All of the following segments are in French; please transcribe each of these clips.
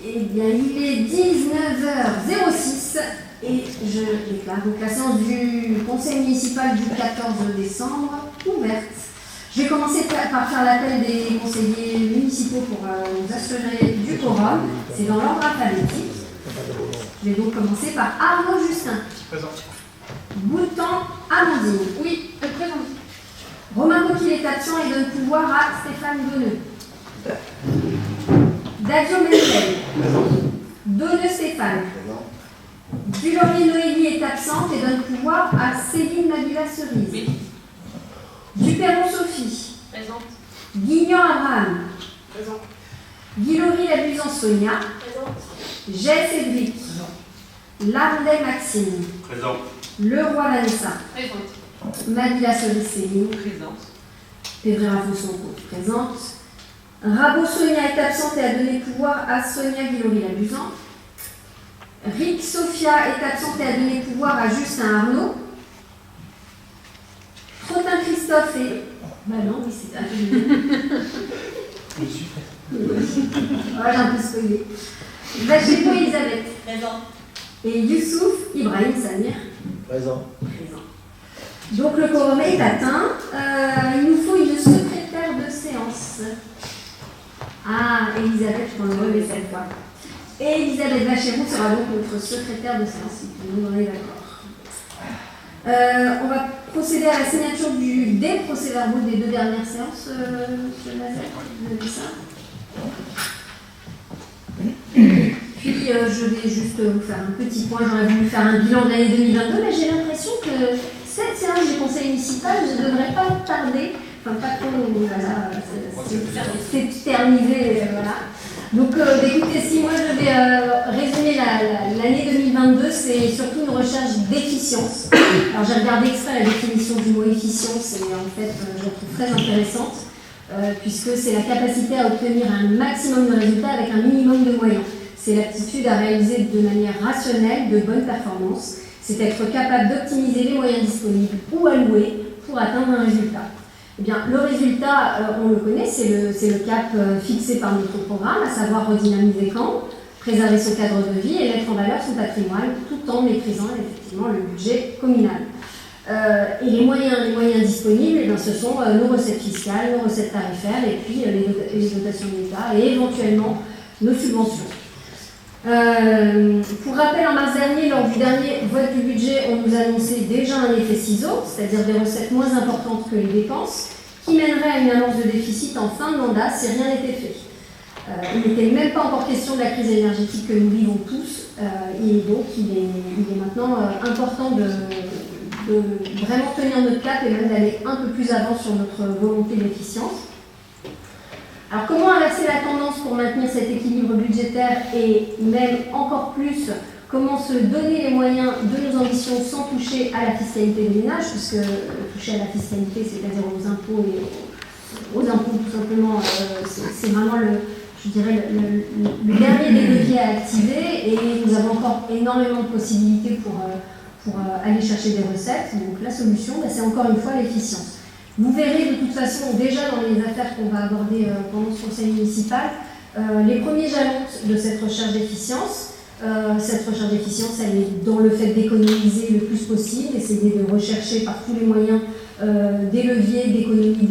Eh bien, il est 19h06 et je déclare donc la séance du conseil municipal du 14 décembre ouverte. Je vais commencer par faire l'appel des conseillers municipaux pour nous assurer du quorum. C'est dans l'ordre alphabétique. Je vais donc commencer par Arnaud Justin. Présent. Boutan Amandine. Oui, présent. Romain Coquille est absent et donne pouvoir à Stéphane Donneux. Dadio Mentel. Donneux Stéphane. Dulaurier Noélie est absente et donne pouvoir à Céline Nabila Cerise. Oui. Duperron Sophie. Présente. Guignan Abraham. Présent. Guillory Labuzan Sonia. Présente. Jay Cédric. Lardet Maxime. Présent. Leroy Vanessa. Présente. Nabila Cerise Céline. Présente. Pévrera Fosson présente. Rabot Sonia est absente et a donné pouvoir à Sonia Guillory Labuzan. Rick Sophia est absente et a donné pouvoir à Justin Arnaud. Trottin Christophe et... Bah non, oui, c'est un peu... Je suis Voilà, j'ai un peu spoilé. Vacheko Elisabeth. Présent. Et Youssouf Ibrahim Samir. Présent. Présent. Donc le quorum est atteint. Il nous faut une secrétaire de séance. Ah, Elisabeth, je t'en ai cette fois. Et Elisabeth Vacheron sera donc notre secrétaire de séance, si tout le monde en est d'accord. On va procéder à la signature des procès-verbaux des 2 dernières séances, M. Mazet. Vous avez ça ? Puis je vais juste vous faire un petit point. J'aurais voulu faire un bilan de l'année 2022, mais j'ai l'impression que cette séance du conseil municipal ne devrait pas tarder. Enfin, pas trop, voilà, c'est terminé, voilà. Donc, écoutez, si moi je vais résumer l'année 2022, c'est surtout une recherche d'efficience. Alors, j'ai regardé exprès la définition du mot efficience et en fait, je la trouve très intéressante, puisque c'est la capacité à obtenir un maximum de résultats avec un minimum de moyens. C'est l'aptitude à réaliser de manière rationnelle de bonnes performances. C'est être capable d'optimiser les moyens disponibles ou alloués pour atteindre un résultat. Eh bien, le résultat, on le connaît, c'est le cap fixé par notre programme, à savoir redynamiser Caen, préserver son cadre de vie et mettre en valeur son patrimoine, tout en maîtrisant effectivement le budget communal. Et les moyens disponibles, eh bien, ce sont nos recettes fiscales, nos recettes tarifaires, et puis les dotations de l'État, et éventuellement nos subventions. Pour rappel, en mars dernier, lors du dernier vote du budget, on nous annonçait déjà un effet ciseau, c'est-à-dire des recettes moins importantes que les dépenses, qui mènerait à une annonce de déficit en fin de mandat si rien n'était fait. Il n'était même pas encore question de la crise énergétique que nous vivons tous, et donc il est maintenant important de vraiment tenir notre cap et même d'aller un peu plus avant sur notre volonté d'efficience. Alors, comment inverser la tendance pour maintenir cet équilibre budgétaire et même encore plus, comment se donner les moyens de nos ambitions sans toucher à la fiscalité des ménages, puisque toucher à la fiscalité, c'est-à-dire aux impôts et aux impôts tout simplement, c'est vraiment le dernier des leviers à activer et nous avons encore énormément de possibilités pour aller chercher des recettes. Donc la solution, c'est encore une fois l'efficience. Vous verrez de toute façon déjà dans les affaires qu'on va aborder pendant ce conseil municipal, les premiers jalons de cette recherche d'efficience. Cette recherche d'efficience, elle est dans le fait d'économiser le plus possible, essayer de rechercher par tous les moyens des leviers d'économie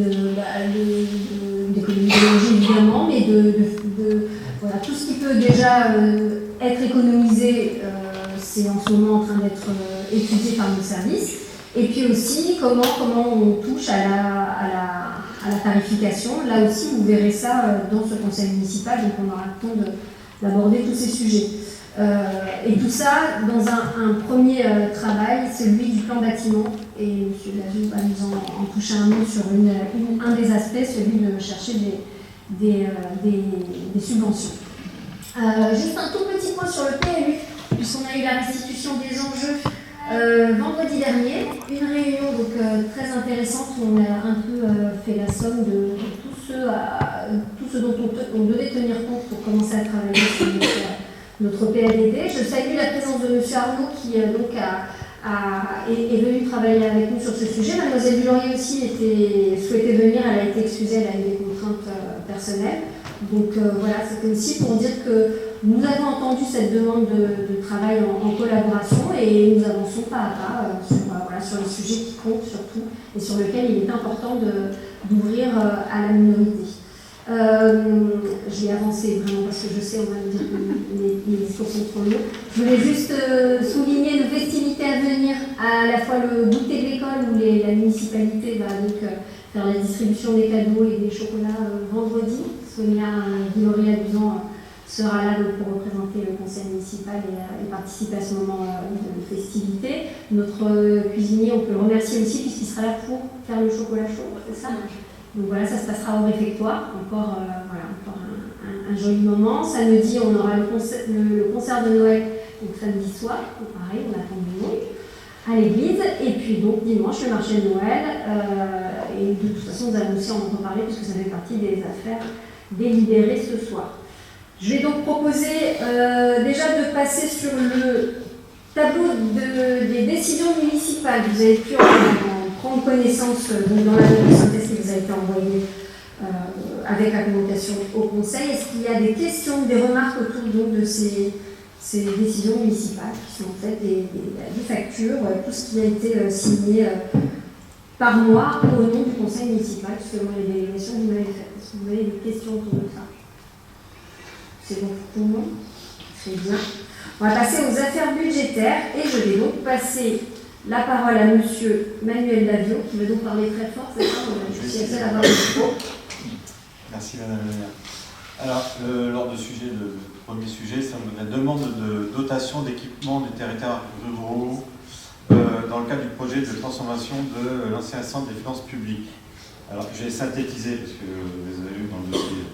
d'énergie évidemment, mais voilà, tout ce qui peut déjà être économisé, c'est en ce moment en train d'être étudié par nos services. Et puis aussi, comment on touche à la tarification. Là aussi, vous verrez ça dans ce conseil municipal, donc on aura le temps d'aborder tous ces sujets. Et tout ça dans un premier travail, celui du plan bâtiment. Et M. Lajoux va nous en toucher un mot sur un des aspects, celui de chercher des subventions. Juste un tout petit point sur le PLU, puisqu'on a eu la restitution des enjeux vendredi dernier, une réunion donc, très intéressante où on a un peu fait la somme de tout ce dont on devait tenir compte pour commencer à travailler sur notre PLD. Je salue la présence de M. Arnaud qui donc est venu travailler avec nous sur ce sujet. Mademoiselle Dulaurier aussi souhaitait venir, elle a été excusée, elle a eu des contraintes personnelles. Donc voilà, c'était aussi pour dire que nous avons entendu cette demande de travail en collaboration et nous avançons pas à pas sur les sujets qui comptent surtout et sur lesquels il est important d'ouvrir à la minorité. J'ai avancé vraiment parce que je sais, on va me dire que mes discours sont trop longs. Je voulais juste souligner nos festivités à venir, à la fois le goûter de l'école où la municipalité va donc faire la distribution des cadeaux et des chocolats vendredi. Sonia Guillory-Abusant sera là donc, pour représenter le conseil municipal et participer à ce moment de festivité. Notre cuisinier, on peut le remercier aussi puisqu'il sera là pour faire le chocolat chaud, c'est ça ? Donc voilà, ça se passera au réfectoire, encore un joli moment. Samedi, on aura le concert de Noël, donc samedi soir, donc pareil, on attend du monde, à l'église. Et puis donc dimanche, le marché de Noël. Et de toute façon, nous allons aussi en reparler puisque ça fait partie des affaires délibérées ce soir. Je vais donc proposer déjà de passer sur le tableau des décisions municipales. Vous avez pu en prendre connaissance dans la note de synthèse qui vous a été envoyée avec la communication au Conseil. Est-ce qu'il y a des questions, des remarques autour donc, de ces décisions municipales qui sont en fait des factures, tout ce qui a été signé par mois au nom du Conseil municipal, selon les délégations que vous m'avez faites? Est-ce que vous avez des questions autour de ça? C'est bon pour tout le monde? Très bien. On va passer aux affaires budgétaires et je vais donc passer la parole à Monsieur Manuel Davio, qui va donc parler très fort, c'est ça? Je suis seule à avoir le micro. Merci Madame la maire. Alors, l'ordre du sujet, le premier sujet, c'est la demande de dotation d'équipement du territoire ruraux dans le cadre du projet de transformation de l'ancien centre des finances publiques. Alors, je vais synthétiser, parce que vous avez vu dans le dossier,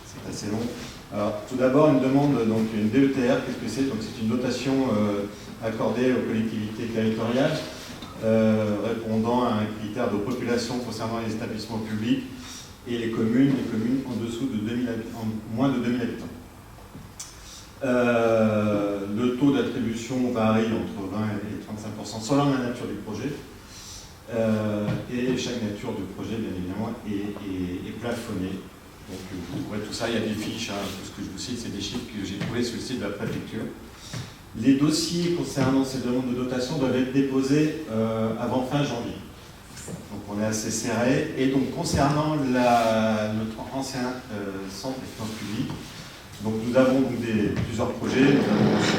c'est assez long. Alors, tout d'abord, une demande, donc une DETR, qu'est-ce que c'est? Donc, c'est une dotation accordée aux collectivités territoriales, répondant à un critère de population concernant les établissements publics et les communes en dessous de 2000 habitants, moins de 2000 habitants. Le taux d'attribution varie entre 20 et 35% selon la nature du projet. Et chaque nature du projet, bien évidemment, est plafonnée. Donc, vous pourrez tout ça, il y a des fiches, hein, tout ce que je vous cite, c'est des chiffres que j'ai trouvés sur le site de la préfecture. Les dossiers concernant ces demandes de dotation doivent être déposés avant fin janvier. Donc on est assez serré. Et donc concernant notre ancien centre des finances publiques, donc nous avons donc plusieurs projets, nous avons aussi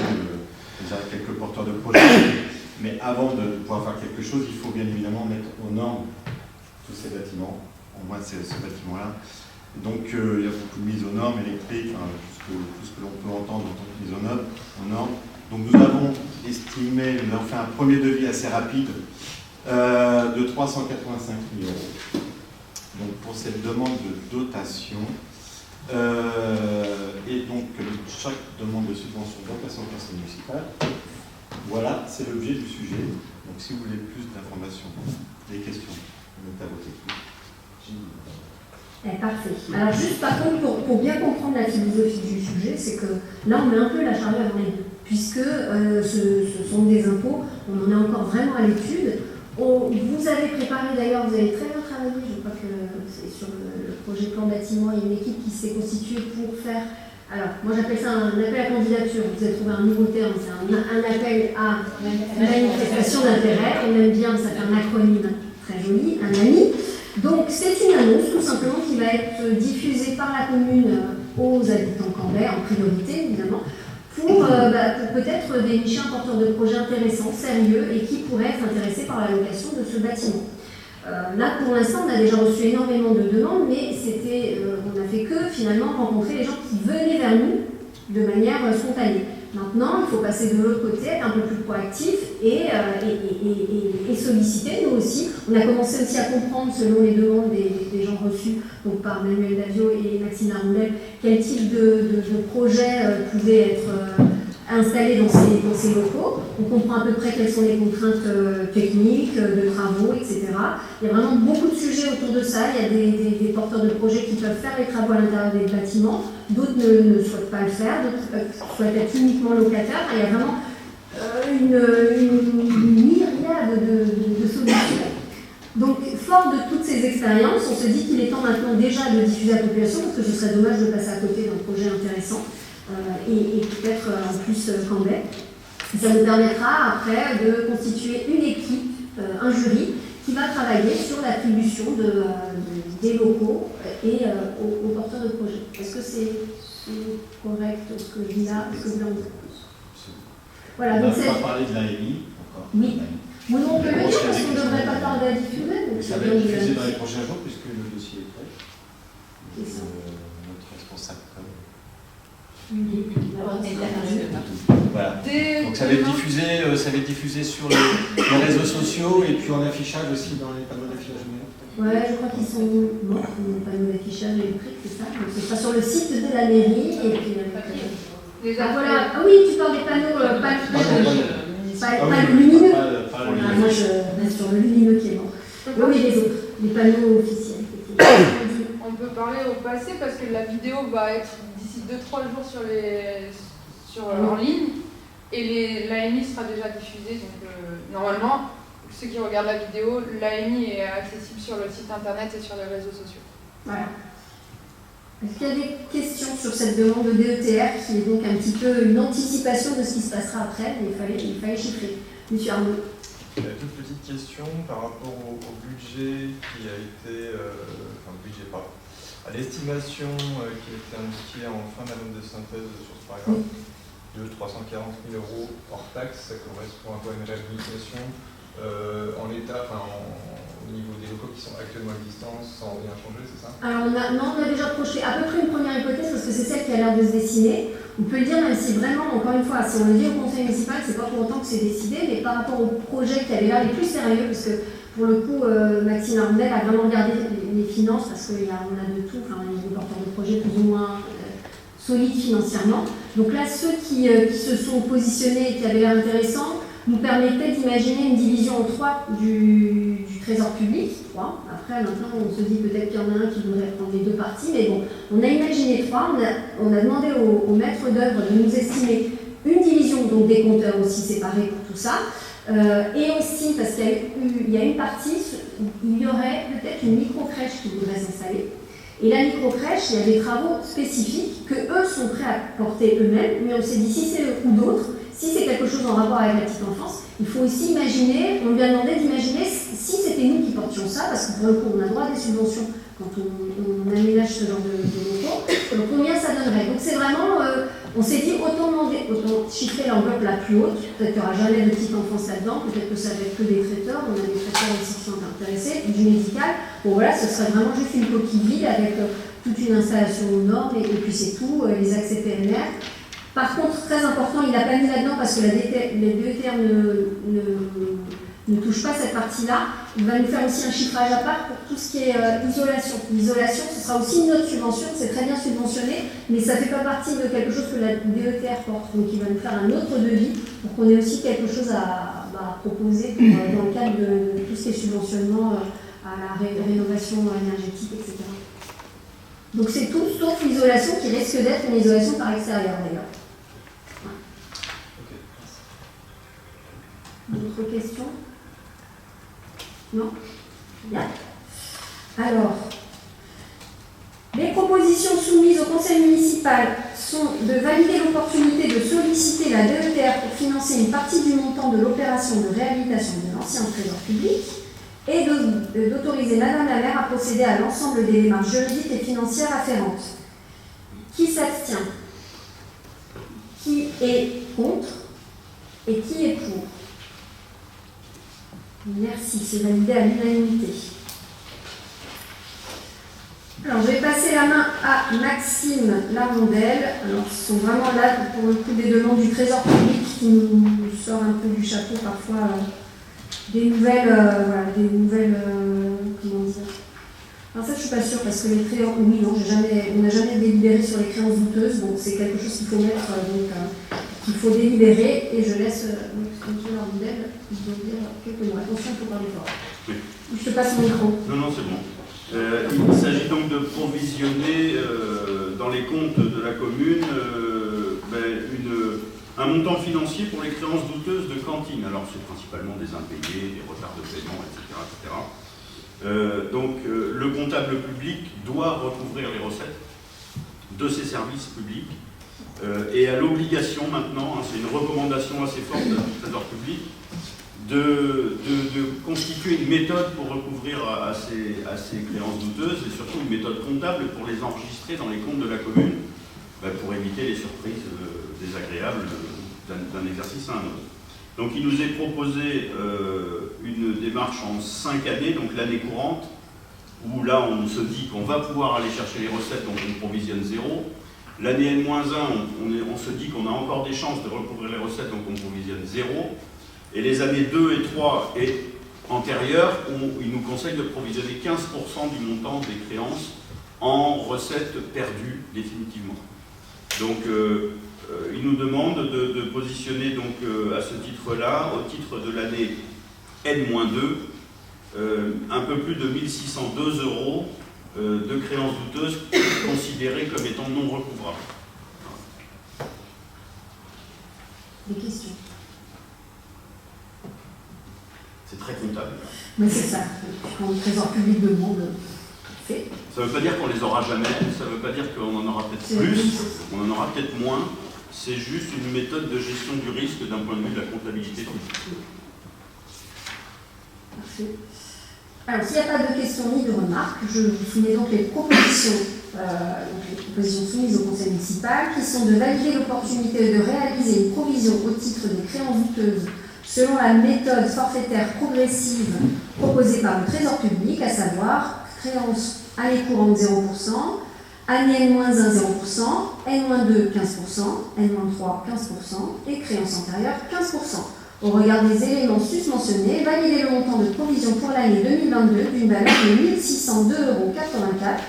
quelques porteurs de projets, mais avant de pouvoir faire quelque chose, il faut bien évidemment mettre aux normes tous ces bâtiments, au moins ce bâtiment-là. Donc il y a beaucoup de mises aux normes électriques, hein, tout ce que l'on peut entendre en tant que mise aux normes. Donc nous avons estimé, nous avons fait un premier devis assez rapide de 385 000 €. Donc pour cette demande de dotation, et donc chaque demande de subvention doit passer au conseil municipal. Voilà, c'est l'objet du sujet. Donc si vous voulez plus d'informations, des questions, vous mettez à vos techniques. Parfait. Alors juste par contre, pour bien comprendre la philosophie du sujet, c'est que là on met un peu la charrue avant les bœufs, puisque ce sont des impôts, on en est encore vraiment à l'étude. Vous avez préparé d'ailleurs, vous avez très bien travaillé, je crois que c'est sur le projet plan bâtiment, il y a une équipe qui s'est constituée pour faire, alors moi j'appelle ça un appel à candidature, vous avez trouvé un nouveau terme, c'est un appel à manifestation d'intérêt, on aime bien, ça fait un acronyme très joli, un AMI. Donc c'est une annonce tout simplement qui va être diffusée par la commune aux habitants cambais, en priorité évidemment, pour peut-être dénicher un porteur de projet intéressant, sérieux et qui pourrait être intéressé par la location de ce bâtiment. Là pour l'instant on a déjà reçu énormément de demandes, mais on n'a fait que finalement rencontrer les gens qui venaient vers nous de manière spontanée. Maintenant, il faut passer de l'autre côté, être un peu plus proactif et solliciter, nous aussi. On a commencé aussi à comprendre, selon les demandes des gens reçus donc par Manuel Davio et Maxime Laroulel, quel type de projet pouvait être installé dans ces locaux. On comprend à peu près quelles sont les contraintes techniques, de travaux, etc. Il y a vraiment beaucoup de sujets autour de ça. Il y a des porteurs de projets qui peuvent faire les travaux à l'intérieur des bâtiments, d'autres ne souhaitent pas le faire, d'autres souhaitent être uniquement locataires. Il y a vraiment une myriade de solutions. Donc, fort de toutes ces expériences, on se dit qu'il est temps maintenant déjà de diffuser à la population, parce que ce serait dommage de passer à côté d'un projet intéressant. et peut-être en plus Cambrai. Ça nous permettra après de constituer une équipe, un jury, qui va travailler sur l'attribution des locaux et aux porteurs de projets. Est-ce que c'est correct ce que je dis là? Est-ce que vous l'en dites? Voilà, On donc n'a pas parlé de l'AMI encore. Oui. Bon, nous, on peut le dire parce qu'on ne devrait pas tarder à diffuser. Ça va être diffusé dans les prochains jours puisque le dossier est prêt. Notre responsable. Voilà. Donc ça va être diffusé sur les réseaux sociaux et puis en affichage aussi dans les panneaux d'affichage numérique. Ouais, je crois qu'ils sont les panneaux d'affichage électriques, c'est ça. Donc ce sera sur le site de la mairie et puis voilà. Ah oui, tu parles des panneaux pas lumineux. Moi je reste sur le lumineux qui est mort. Oui, les autres, les panneaux officiels. On peut parler au passé parce que la vidéo va être d'ici 2-3 jours en ligne et l'AMI sera déjà diffusée. Donc normalement, ceux qui regardent la vidéo, l'AMI est accessible sur le site internet et sur les réseaux sociaux. Voilà. Est-ce qu'il y a des questions sur cette demande de DETR qui est donc un petit peu une anticipation de ce qui se passera après, mais il fallait chiffrer. Monsieur Arnaud. Toute petite question par rapport au budget qui a été, à l'estimation qui a été indiquée en fin d'annonce de synthèse sur ce paragraphe de 340 000 € hors taxe, ça correspond un peu à une réhabilitation en l'état, au niveau des locaux qui sont actuellement existants sans rien changer, c'est ça? Alors on a déjà projeté à peu près une première hypothèse parce que c'est celle qui a l'air de se dessiner. On peut le dire même si vraiment, encore une fois, si on le dit au conseil municipal, c'est pas pour autant que c'est décidé, mais par rapport au projet qui avait l'air les plus sérieux, parce que pour le coup, Maxime Armel a vraiment regardé les finances parce qu'on a de tout, il y a des porteurs de projets plus ou moins solides financièrement. Donc là, ceux qui se sont positionnés et qui avaient l'air intéressants nous permettaient d'imaginer une division en 3 du trésor public. 3. Après, maintenant, on se dit peut-être qu'il y en a un qui voudrait prendre les 2 parties, mais bon, on a imaginé 3. On a demandé au maître d'œuvre de nous estimer une division, donc des compteurs aussi séparés pour tout ça. Et aussi, parce qu'il y a une partie, il y aurait peut-être une micro-crèche qui voudrait s'installer. Et la micro-crèche, il y a des travaux spécifiques que eux sont prêts à porter eux-mêmes, mais on s'est dit si c'est eux ou d'autres, si c'est quelque chose en rapport avec la petite enfance, il faut aussi imaginer, on lui a demandé d'imaginer si c'était nous qui portions ça, parce que pour le coup, on a droit à des subventions quand on aménage ce genre de locaux, donc combien ça donnerait. Donc c'est vraiment, on s'est dit autant chiffrer l'enveloppe la plus haute, peut-être qu'il n'y aura jamais de petite enfance là-dedans, peut-être que ça va être que des traiteurs, on a des traiteurs aussi qui sont intéressés, du médical, bon voilà, ce serait vraiment juste une coquille vide avec toute une installation aux normes et puis c'est tout, les accès PNR. Par contre, très important, il n'a pas mis là-dedans parce que les DETR ne touchent pas cette partie-là. Il va nous faire aussi un chiffrage à part pour tout ce qui est isolation. L'isolation, ce sera aussi une autre subvention, c'est très bien subventionné, mais ça ne fait pas partie de quelque chose que la DETR porte. Donc il va nous faire un autre devis pour qu'on ait aussi quelque chose à proposer dans le cadre de tout ce qui est subventionnement à la rénovation énergétique, etc. Donc c'est tout sauf l'isolation qui risque d'être une isolation par extérieur d'ailleurs. D'autres questions? Non? Bien. Alors, les propositions soumises au conseil municipal sont de valider l'opportunité de solliciter la DETR pour financer une partie du montant de l'opération de réhabilitation de l'ancien trésor public et d'autoriser Madame la maire à procéder à l'ensemble des démarches juridiques et financières afférentes. Qui s'abstient? Qui est contre? Et qui est pour? Merci, c'est validé à l'unanimité. Alors, je vais passer la main à Maxime Larondel. Alors, ce sont vraiment là, pour le coup, des demandes du Trésor public qui nous sort un peu du chapeau parfois des nouvelles, comment dire. Alors ça, je ne suis pas sûre parce que les créances, oui, non, on n'a jamais délibéré sur les créances douteuses, donc c'est quelque chose qu'il faut mettre, qu'il faut délibérer, et je laisse M. Larondel vous dire quelques mots. Attention, il faut parler fort. Oui. Je te passe mon micro. Non, c'est bon. Il s'agit donc de provisionner dans les comptes de la commune un montant financier pour les créances douteuses de cantine. Alors c'est principalement des impayés, des retards de paiement, etc. Donc le comptable public doit recouvrir les recettes de ces services publics et à l'obligation maintenant, c'est une recommandation assez forte du Trésor public, de constituer une méthode pour recouvrir à ces créances douteuses et surtout une méthode comptable pour les enregistrer dans les comptes de la commune pour éviter les surprises désagréables d'un exercice à un autre. Donc il nous est proposé une démarche en 5 années, donc l'année courante, où là on se dit qu'on va pouvoir aller chercher les recettes, donc on provisionne 0. L'année N-1, on se dit qu'on a encore des chances de recouvrir les recettes, donc on provisionne 0. Et les années 2 et 3 et antérieures, il nous conseille de provisionner 15% du montant des créances en recettes perdues définitivement. Donc il nous demande de positionner donc, à ce titre-là, au titre de l'année N-2, un peu plus de 1 602 € de créances douteuses considérées comme étant non recouvrables. Des questions? C'est très comptable. Mais c'est ça. Quand le Trésor public demande, fait. Ça ne veut pas dire qu'on les aura jamais, ça ne veut pas dire qu'on en aura peut-être plus, on en aura peut-être moins. C'est juste une méthode de gestion du risque d'un point de vue de la comptabilité publique. Parfait. Alors, s'il n'y a pas de questions ni de remarques, je vous soumets donc les propositions soumises au conseil municipal, qui sont de valider l'opportunité de réaliser une provision au titre des créances douteuses selon la méthode forfaitaire progressive proposée par le Trésor public, à savoir créances année courante 0%, année N-1 0%, N-2 15%, N-3 15% et créances antérieures 15%. Au regard des éléments susmentionnés, valider le montant de provision pour l'année 2022 d'une valeur de 1 602,84 €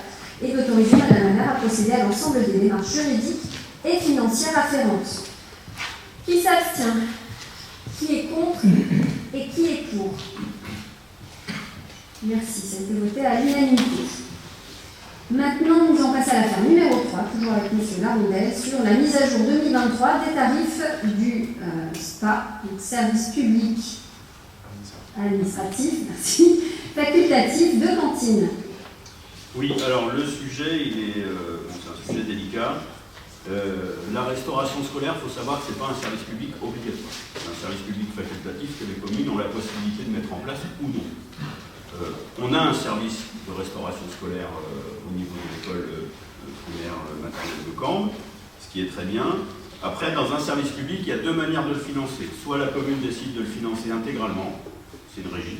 et d'autoriser Madame la maire à procéder à l'ensemble des démarches juridiques et financières afférentes. Qui s'abstient? Qui est contre et qui est pour? Merci, ça a été voté à l'unanimité. Maintenant, nous en passons à l'affaire numéro 3, toujours avec M. Larondel, sur la mise à jour 2023 des tarifs du SPA, donc service public administratif, merci, facultatif de cantine. Oui, alors le sujet, c'est un sujet délicat. La restauration scolaire, il faut savoir que ce n'est pas un service public obligatoire. C'est un service public facultatif que les communes ont la possibilité de mettre en place ou non. On a un service de restauration scolaire au niveau de l'école primaire maternelle de Cambre, ce qui est très bien. Après, dans un service public, il y a deux manières de le financer. Soit la commune décide de le financer intégralement, c'est une régie,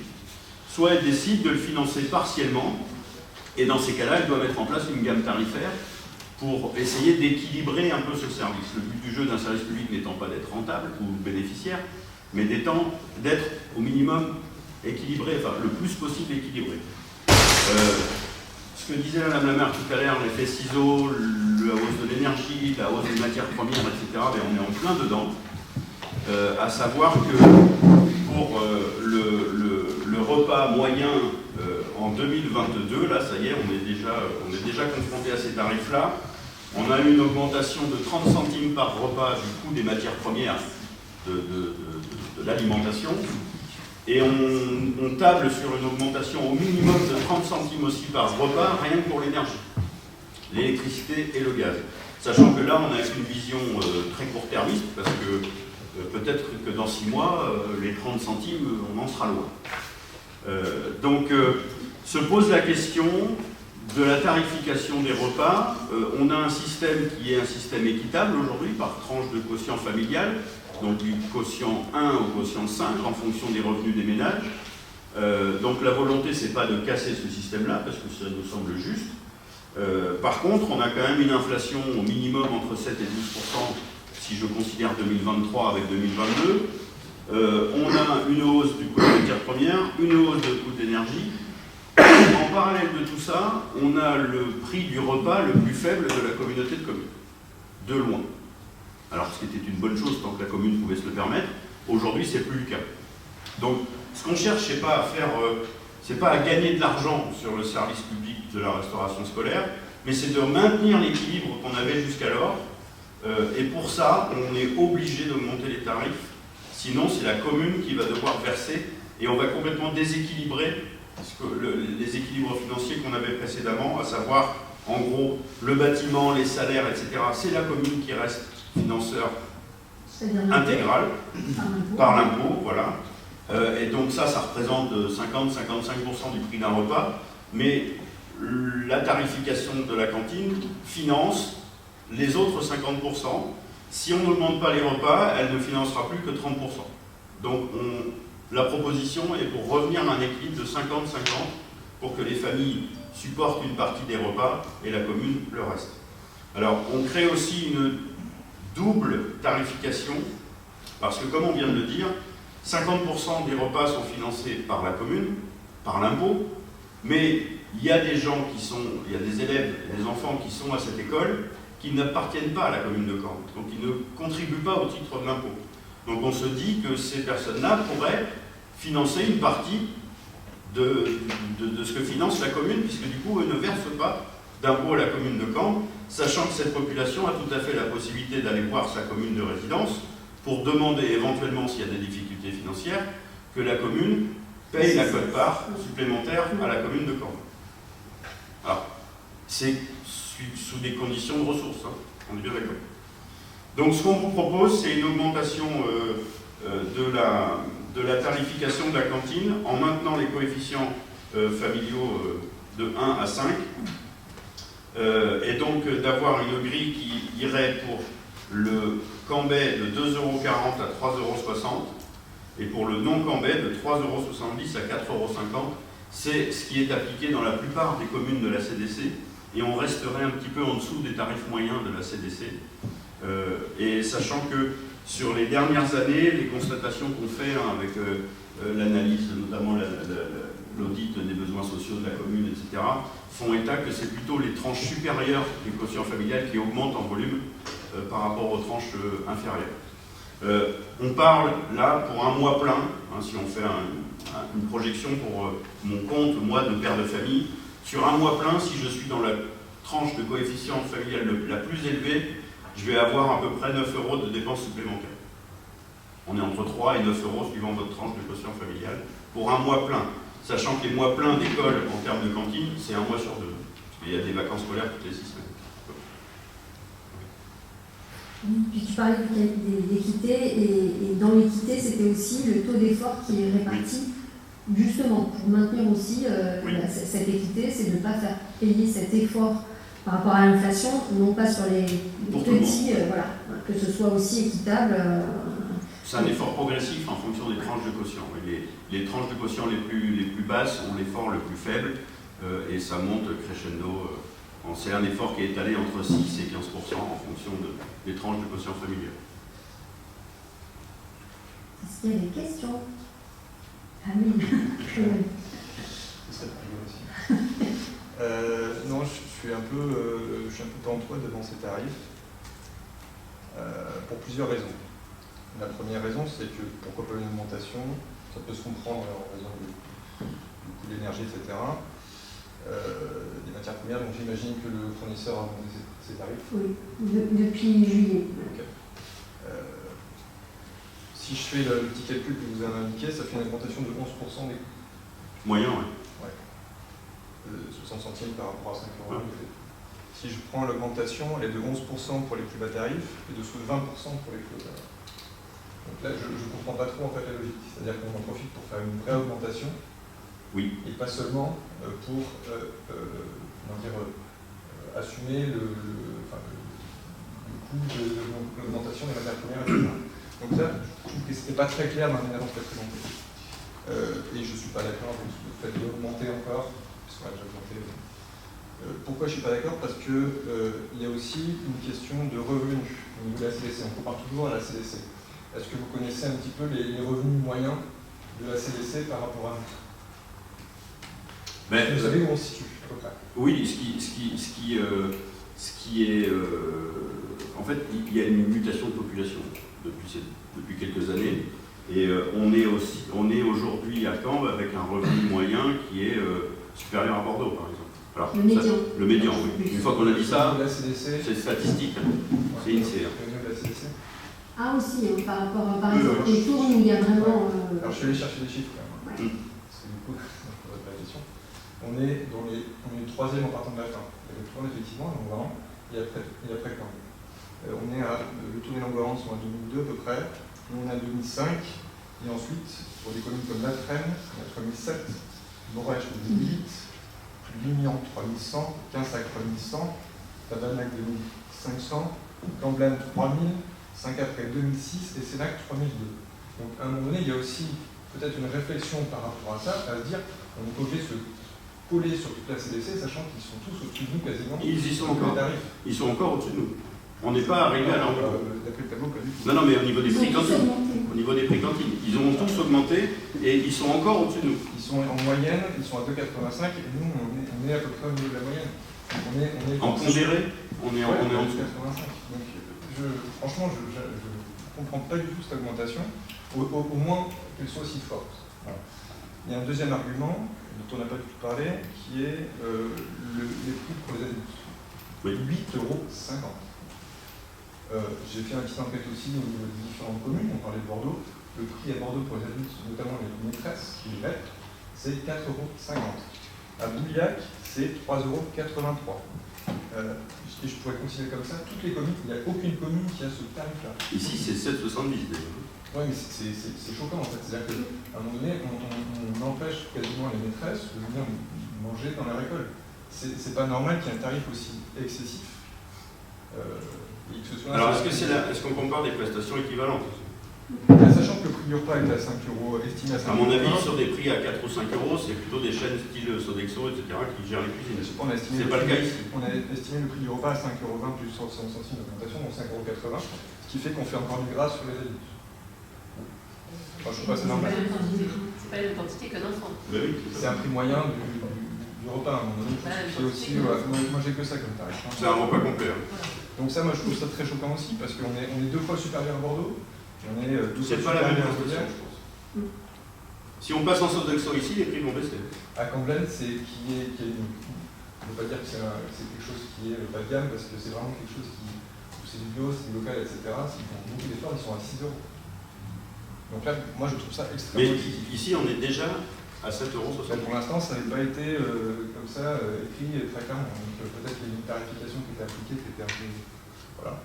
soit elle décide de le financer partiellement, et dans ces cas-là, elle doit mettre en place une gamme tarifaire pour essayer d'équilibrer un peu ce service. Le but du jeu d'un service public n'étant pas d'être rentable ou bénéficiaire, mais d'être au minimum équilibré, enfin le plus possible équilibré. Ce que disait Madame la maire tout à l'heure, l'effet ciseau, la hausse de l'énergie, la hausse des matières premières, etc., ben on est en plein dedans. À savoir que pour le repas moyen en 2022, là ça y est, on est déjà confronté à ces tarifs-là. On a eu une augmentation de 30 centimes par repas du coût des matières premières de l'alimentation. Et on table sur une augmentation au minimum de 30 centimes aussi par repas, rien que pour l'énergie, l'électricité et le gaz. Sachant que là, on a une vision très court-termiste, parce que peut-être que dans 6 mois, les 30 centimes, on en sera loin. Donc, se pose la question de la tarification des repas. On a un système qui est un système équitable aujourd'hui, par tranche de quotient familial, donc du quotient 1 au quotient 5 en fonction des revenus des ménages. Donc la volonté, c'est pas de casser ce système-là, parce que ça nous semble juste. Par contre, on a quand même une inflation au minimum entre 7 et 12%, si je considère 2023 avec 2022. On a une hausse du coût des matières premières, une hausse du coût de l'énergie. En parallèle de tout ça, on a le prix du repas le plus faible de la communauté de communes, de loin. Alors, ce qui était une bonne chose tant que la commune pouvait se le permettre, aujourd'hui, c'est plus le cas. Donc, ce qu'on cherche, c'est pas à gagner de l'argent sur le service public de la restauration scolaire, mais c'est de maintenir l'équilibre qu'on avait jusqu'alors. Et pour ça, on est obligé d'augmenter les tarifs. Sinon, c'est la commune qui va devoir verser, et on va complètement déséquilibrer les équilibres financiers qu'on avait précédemment, à savoir, en gros, le bâtiment, les salaires, etc. C'est la commune qui reste financeur C'est-à-dire intégral l'impôt. par l'impôt, voilà. Et donc ça représente 50-55% du prix d'un repas, mais la tarification de la cantine finance les autres 50%. Si on n'augmente pas les repas, elle ne financera plus que 30%. Donc la proposition est pour revenir à un équilibre de 50-50 pour que les familles supportent une partie des repas et la commune le reste. Alors on crée aussi une double tarification, parce que comme on vient de le dire, 50% des repas sont financés par la commune, par l'impôt, mais il y a des gens il y a des élèves, des enfants qui sont à cette école qui n'appartiennent pas à la commune de Caen, donc ils ne contribuent pas au titre de l'impôt. Donc on se dit que ces personnes-là pourraient financer une partie de ce que finance la commune, puisque du coup eux ne versent pas d'impôt à la commune de Caen, sachant que cette population a tout à fait la possibilité d'aller voir sa commune de résidence pour demander éventuellement, s'il y a des difficultés financières, que la commune paye la quote-part supplémentaire à la commune de Caen. Alors, c'est sous des conditions de ressources, hein, on est bien d'accord. Donc ce qu'on vous propose, c'est une augmentation de la tarification de la cantine en maintenant les coefficients familiaux de 1 à 5, et donc d'avoir une grille qui irait pour le Cambet de 2,40 € à 3,60 € et pour le non-Cambet de 3,70 € à 4,50 €. C'est ce qui est appliqué dans la plupart des communes de la CDC, et on resterait un petit peu en dessous des tarifs moyens de la CDC. Et sachant que sur les dernières années, les constatations qu'on fait avec l'analyse, notamment l'audit des besoins sociaux de la commune, etc., font état que c'est plutôt les tranches supérieures du quotient familial qui augmentent en volume par rapport aux tranches inférieures. On parle là pour un mois plein, hein, si on fait une projection pour mon compte, moi de père de famille, sur un mois plein, si je suis dans la tranche de coefficient familial la plus élevée, je vais avoir à peu près 9 € de dépenses supplémentaires. On est entre 3 et 9 € suivant votre tranche de quotient familial pour un mois plein. Sachant que les mois pleins d'école en termes de cantine, c'est un mois sur deux. Il y a des vacances scolaires toutes les 6 semaines. Puis tu parlais d'équité, et dans l'équité, c'était aussi le taux d'effort qui est réparti, justement, pour maintenir aussi cette équité, c'est de ne pas faire payer cet effort par rapport à l'inflation, non pas sur les petits, voilà, que ce soit aussi équitable. C'est un effort progressif en fonction des tranches de quotient. Les tranches de quotient les plus basses ont l'effort le plus faible, et ça monte crescendo. C'est un effort qui est étalé entre 6 et 15% en fonction des tranches de quotient familial. Est-ce qu'il y a des questions? Ah oui. Non, je suis un peu pantois devant ces tarifs, pour plusieurs raisons. La première raison, c'est que pourquoi pas une augmentation, ça peut se comprendre en raison du coût de l'énergie, etc. Des matières premières, donc j'imagine que le fournisseur a augmenté ses tarifs. Oui, depuis juillet. Okay. Si je fais le petit calcul que vous avez indiqué, ça fait une augmentation de 11% des coûts. Moyen, oui. 60 centimes par rapport à 5 €. Ouais. Si je prends l'augmentation, elle est de 11% pour les plus bas tarifs et de 20% pour les plus hauts tarifs. Donc là, je ne comprends pas trop en fait la logique. C'est-à-dire qu'on en profite pour faire une vraie augmentation. Oui. Et pas seulement pour assumer le coût de l'augmentation des matières premières, etc. Donc ça, je trouve que ce n'était pas très clair dans la manière dont c'était présenté. Et je ne suis pas d'accord avec le fait d'augmenter encore, puisqu'on a déjà augmenté. Pourquoi je ne suis pas d'accord? Parce qu'il y a aussi une question de revenus au niveau de la CDC. On compare toujours à la CDC. Est-ce que vous connaissez un petit peu les revenus moyens de la CDC par rapport à nous? Vous savez où on se situe à peu près? Oui, en fait, il y a une mutation de population depuis quelques années, et on est aujourd'hui à Caen avec un revenu moyen qui est supérieur à Bordeaux, par exemple. Alors, le médian. Le médian, oui. Une fois qu'on a dit ça, c'est statistique, c'est INSEE. Ah aussi, par rapport par exemple aux tours où il y a vraiment... Alors je suis allé chercher des chiffres quand même. Ouais. Parce que du coup, je pose la question. On est le troisième en partant de la fin. Il y a le tour effectivement, donc vraiment, et après quand même. Le taux des langues sont à 2002 à peu près, nous on est à 2005, et ensuite, pour des communes comme Latresne, on est à 3007, Morèche 2008, Lignan 3100, Quinsac 3100, Tabarnak 2500, Camblaine 3000, Saint-Caprais 2006 et Sénac 3002. Donc à un moment donné, il y a aussi peut-être une réflexion par rapport à ça, à se dire on est obligé de se coller sur toute la CDC, sachant qu'ils sont tous au-dessus de nous quasiment. Ils y sont encore. Ils sont encore au-dessus de nous. On n'est pas arrivé à leur niveau. D'après le tableau, pas du tout. Non, mais au niveau des prix cantines. Au niveau des prix cantines, ils ont tous augmenté et ils sont encore au-dessus de nous. Ils sont en moyenne, ils sont à 2,85 et nous, on est à peu près au niveau de la moyenne. On est en pondéré, on est en dessous. 2,85. Donc, franchement, je ne comprends pas du tout cette augmentation, au moins qu'elle soit aussi forte. Voilà. Il y a un deuxième argument, dont on n'a pas du tout parlé, qui est les prix pour les adultes. Oui. 8,50 €. J'ai fait une petite enquête aussi au niveau des différentes communes, on parlait de Bordeaux. Le prix à Bordeaux pour les adultes, notamment les maîtresses qui les mettent, c'est 4,50 €. À Bouillac, c'est 3,83 €. Et je pourrais continuer comme ça. Toutes les communes, il n'y a aucune commune qui a ce tarif-là. Ici, c'est 7,70 d'ailleurs. Oui, mais c'est choquant en fait. C'est-à-dire qu'à un moment donné, on empêche quasiment les maîtresses de venir manger dans leur école. C'est pas normal qu'il y ait un tarif aussi excessif. Alors, est-ce qu'on compare des prestations équivalentes? Sachant que le prix du repas est à 5 €, estimé à 5 €. À mon avis, sur des prix à 4 ou 5 €, c'est plutôt des chaînes style Sodexo, etc., qui gèrent les cuisines. C'est pas le cas ici. On a estimé le prix du repas à 5,20 € plus 60 centimes d'augmentation, donc 5,80 €, ce qui fait qu'on fait encore du gras sur les adultes. Enfin, je trouve pas ça normal. C'est pas la même quantité qu'un enfant. C'est un prix moyen du repas. À un moment donné, aussi, moi j'ai que ça comme tarif. C'est un repas complet. Donc ça, moi je trouve ça très choquant aussi, parce qu'on est 2 fois supérieur à Bordeaux. On est 12 fois c'est pas la même supérieur à prestation, Bouillac. je pense. Si on passe en Sodexo ici, les prix vont baisser. À Camblaine, on ne peut pas dire que c'est quelque chose qui est bas de gamme, parce que c'est vraiment quelque chose où c'est du bio, c'est du local, etc. Ils font beaucoup d'efforts, ils sont à 6 €. Donc là, moi je trouve ça extrêmement. Mais ici, on est déjà à 7,60 €. Pour l'instant, ça n'avait pas été comme ça écrit très clairement. Donc peut-être qu'il y a une tarification qui était appliquée, qui était un peu. Voilà.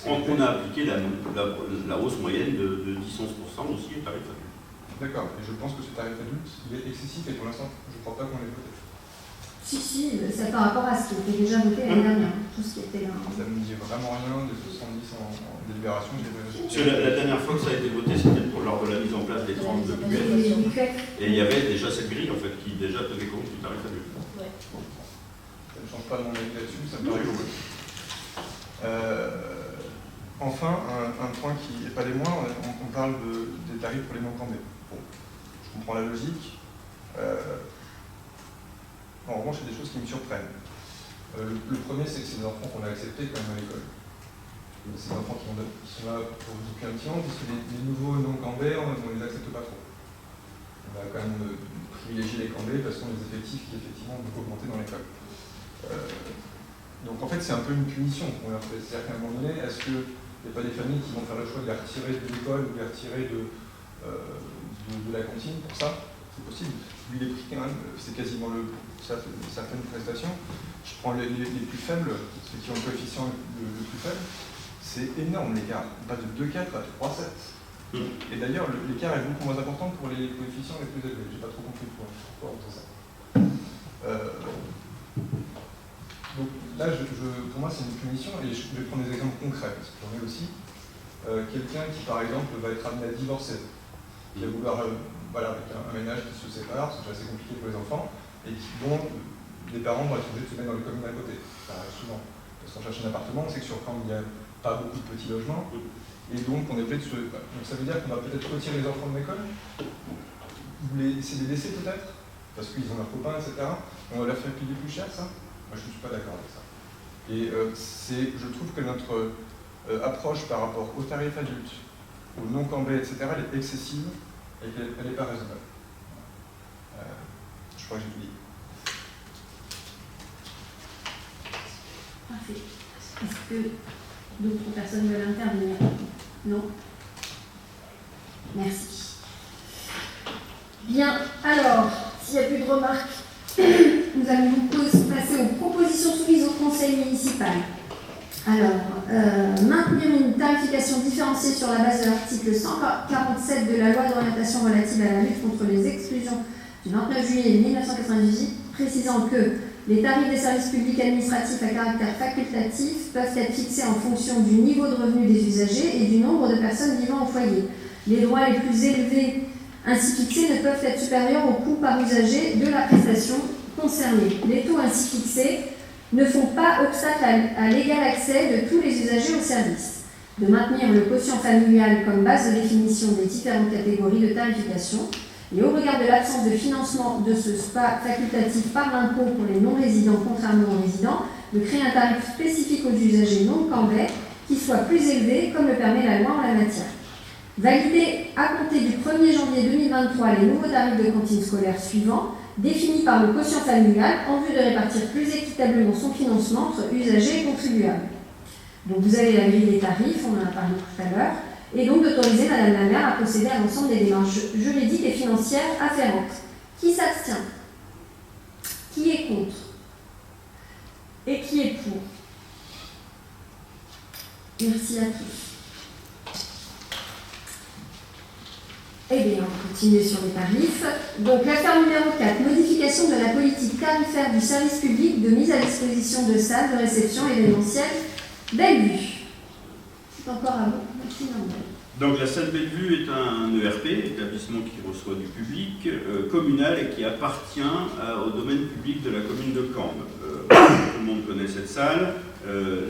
On a appliqué la hausse moyenne de 10-11% aussi au tarif adulte. D'accord, et je pense que ce tarif adulte, il est excessif et pour l'instant, je ne crois pas qu'on l'ait voté. Si, c'est par rapport à ce qui était déjà voté l'année dernière, tout ce qui était là. Ça ne me dit vraiment rien de 70 en délibération. La dernière fois que ça a été voté, c'était lors de la mise en place des 32 QF. Et il y avait déjà cette grille en fait qui déjà tenait compte du tarif adulte. Ouais. Ça ne change pas de mon avis là-dessus, ça me paraît logique. Enfin, un point qui n'est pas les moindres, on parle des tarifs pour les non-cambés. Bon, je comprends la logique. En revanche, il y a des choses qui me surprennent. Le premier, c'est que c'est des enfants qu'on a acceptés quand même à l'école. C'est des enfants qui sont là depuis un petit moment, puisque les nouveaux non-cambés, on ne les accepte pas trop. On va quand même privilégier les cambés parce qu'on a des effectifs qui, effectivement, vont augmenter dans l'école. Donc en fait, c'est un peu une punition qu'on leur fait. C'est-à-dire qu'à un moment donné, est-ce qu'il n'y a pas des familles qui vont faire le choix de les retirer de l'école ou de les retirer de la cantine pour ça? C'est possible. Vu les prix, quand même, c'est quasiment certaines prestations. Je prends les plus faibles, ceux qui ont le coefficient le plus faible, c'est énorme l'écart. On passe de 2,4 à 3,7. Et d'ailleurs, l'écart est beaucoup moins important pour les coefficients les plus élevés. J'ai pas trop compris pourquoi on fait ça. Donc là, pour moi, c'est une punition, et je vais prendre des exemples concrets, parce que j'en ai aussi. Quelqu'un qui, par exemple, va être amené à divorcer, qui va vouloir, avec un ménage qui se sépare, c'est assez compliqué pour les enfants, et les parents vont être obligés de se mettre dans les communes à côté. Ça arrive souvent. Parce qu'on cherche un appartement, on sait que sur Caen, il n'y a pas beaucoup de petits logements, et donc on est obligé de se. Donc ça veut dire qu'on va peut-être retirer les enfants de l'école, c'est les laisser peut-être, parce qu'ils ont leurs copains, etc. On va leur faire payer plus cher, ça? Moi, je ne suis pas d'accord avec ça. Et je trouve que notre approche par rapport aux tarifs adultes, aux non-cambés, etc., elle est excessive et qu'elle n'est pas raisonnable. Je crois que j'ai tout dit. Parfait. Est-ce que d'autres personnes veulent intervenir? Non? Merci. Bien, alors, s'il n'y a plus de remarques, nous allons passer aux propositions soumises au conseil municipal. Alors, maintenir une tarification différenciée sur la base de l'article 147 de la loi d'orientation relative à la lutte contre les exclusions du 29 juillet 1998, précisant que les tarifs des services publics administratifs à caractère facultatif peuvent être fixés en fonction du niveau de revenu des usagers et du nombre de personnes vivant au foyer. Les droits les plus élevés ainsi fixés ne peuvent être supérieurs au coût par usager de la prestation concernée. Les taux ainsi fixés ne font pas obstacle à l'égal accès de tous les usagers au service. De maintenir le quotient familial comme base de définition des différentes catégories de tarification. Et au regard de l'absence de financement de ce SPA facultatif par l'impôt pour les non-résidents contrairement aux résidents, de créer un tarif spécifique aux usagers non cambais qui soit plus élevé comme le permet la loi en la matière. Valider à compter du 1er janvier 2023 les nouveaux tarifs de cantine scolaire suivants, définis par le quotient familial en vue de répartir plus équitablement son financement entre usagers et contribuables. Donc vous avez la grille des tarifs, on en a parlé tout à l'heure, et donc d'autoriser Madame la maire à procéder à l'ensemble des démarches juridiques et financières afférentes. Qui s'abstient? Qui est contre? Et qui est pour? Merci à tous. Eh bien, on va continuer sur les tarifs. Donc, l'affaire numéro 4, modification de la politique tarifaire du service public de mise à disposition de salles de réception événementielle Bellevue. C'est encore à vous. Merci, Normand. Donc la salle Bellevue est un ERP, établissement qui reçoit du public, communal et qui appartient au domaine public de la commune de Cambes. Tout le monde connaît cette salle.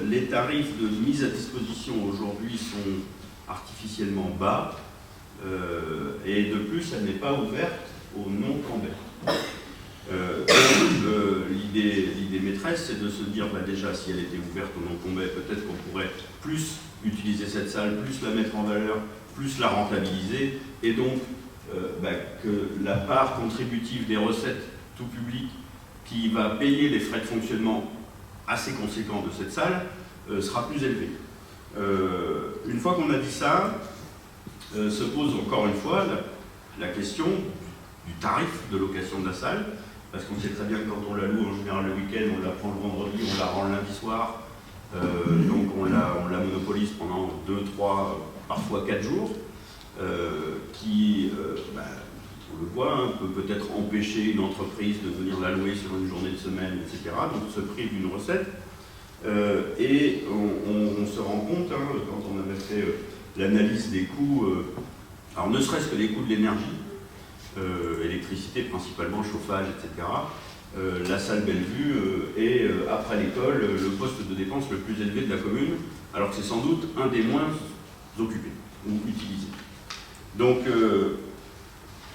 Les tarifs de mise à disposition aujourd'hui sont artificiellement bas. Et de plus, elle n'est pas ouverte aux non-cambais. L'idée maîtresse, c'est de se dire, déjà, si elle était ouverte aux non-cambais, peut-être qu'on pourrait plus utiliser cette salle, plus la mettre en valeur, plus la rentabiliser, et donc que la part contributive des recettes tout public qui va payer les frais de fonctionnement assez conséquents de cette salle sera plus élevée. Une fois qu'on a dit ça, se pose encore une fois la question du tarif de location de la salle, parce qu'on sait très bien que quand on la loue en général le week-end, on la prend le vendredi, on la rend le lundi soir, donc on la monopolise pendant 2, 3, parfois 4 jours, qui, on le voit, peut peut-être empêcher une entreprise de venir la louer sur une journée de semaine, etc. Donc se prive d'une recette. Et on se rend compte, quand on avait fait l'analyse des coûts, alors ne serait-ce que les coûts de l'énergie, électricité principalement, chauffage, etc. La salle Bellevue est, après l'école, le poste de dépense le plus élevé de la commune, alors que c'est sans doute un des moins occupés ou utilisés. Donc,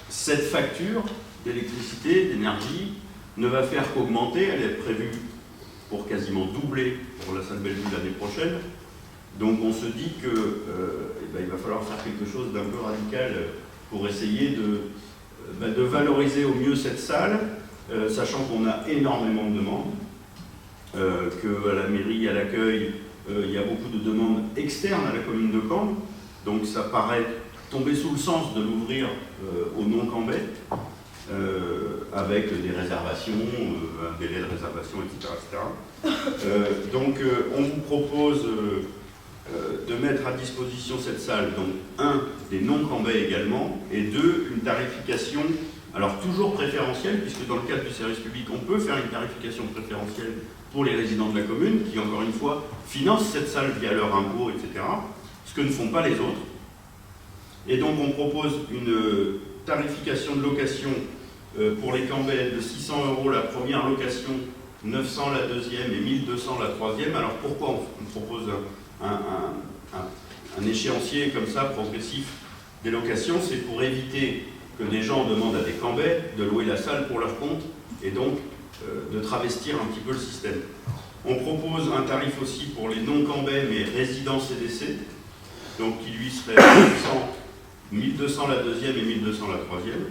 cette facture d'électricité, d'énergie, ne va faire qu'augmenter. Elle est prévue pour quasiment doubler pour la salle Bellevue l'année prochaine. Donc, on se dit que il va falloir faire quelque chose d'un peu radical pour essayer de valoriser au mieux cette salle, sachant qu'on a énormément de demandes, qu'à la mairie, à l'accueil, il y a beaucoup de demandes externes à la commune de Cambes, donc ça paraît tomber sous le sens de l'ouvrir aux non-cambais, avec des réservations, un délai de réservation, etc. Donc on vous propose de mettre à disposition cette salle, donc un, des non-cambais également, et deux, une tarification, alors toujours préférentielle, puisque dans le cadre du service public, on peut faire une tarification préférentielle pour les résidents de la commune, qui encore une fois financent cette salle via leur impôt, etc., ce que ne font pas les autres. Et donc on propose une tarification de location pour les cambais de 600 € la première location, 900 la deuxième et 1200 la troisième. Alors pourquoi on propose un échéancier comme ça, progressif, des locations? C'est pour éviter que des gens demandent à des cambais de louer la salle pour leur compte et donc de travestir un petit peu le système. On propose un tarif aussi pour les non-cambais mais résidents CDC, donc qui lui serait 1200 la deuxième et 1200 la troisième.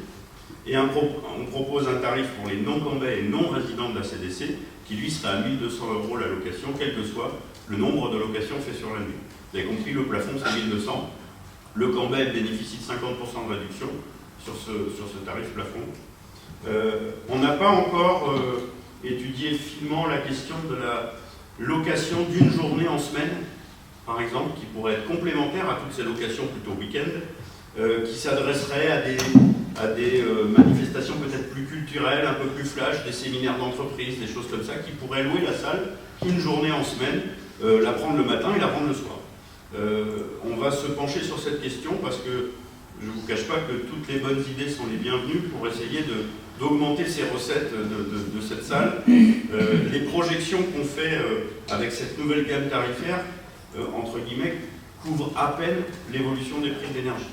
Et on propose un tarif pour les non-cambais et non-résidents de la CDC qui lui serait à 1200 € la location, quel que soit le nombre de locations fait sur l'année. Vous avez compris, le plafond c'est 1200. Le cambais bénéficie de 50% de réduction sur ce tarif plafond. On n'a pas encore étudié finement la question location d'une journée en semaine, par exemple, qui pourrait être complémentaire à toutes ces locations plutôt week-end, qui s'adresserait à des manifestations peut-être plus culturelles, un peu plus flash, des séminaires d'entreprise, des choses comme ça, qui pourraient louer la salle une journée en semaine, la prendre le matin et la prendre le soir. On va se pencher sur cette question parce que je ne vous cache pas que toutes les bonnes idées sont les bienvenues pour essayer d'augmenter ces recettes de cette salle. Les projections qu'on fait avec cette nouvelle gamme tarifaire, entre guillemets, couvrent à peine l'évolution des prix de l'énergie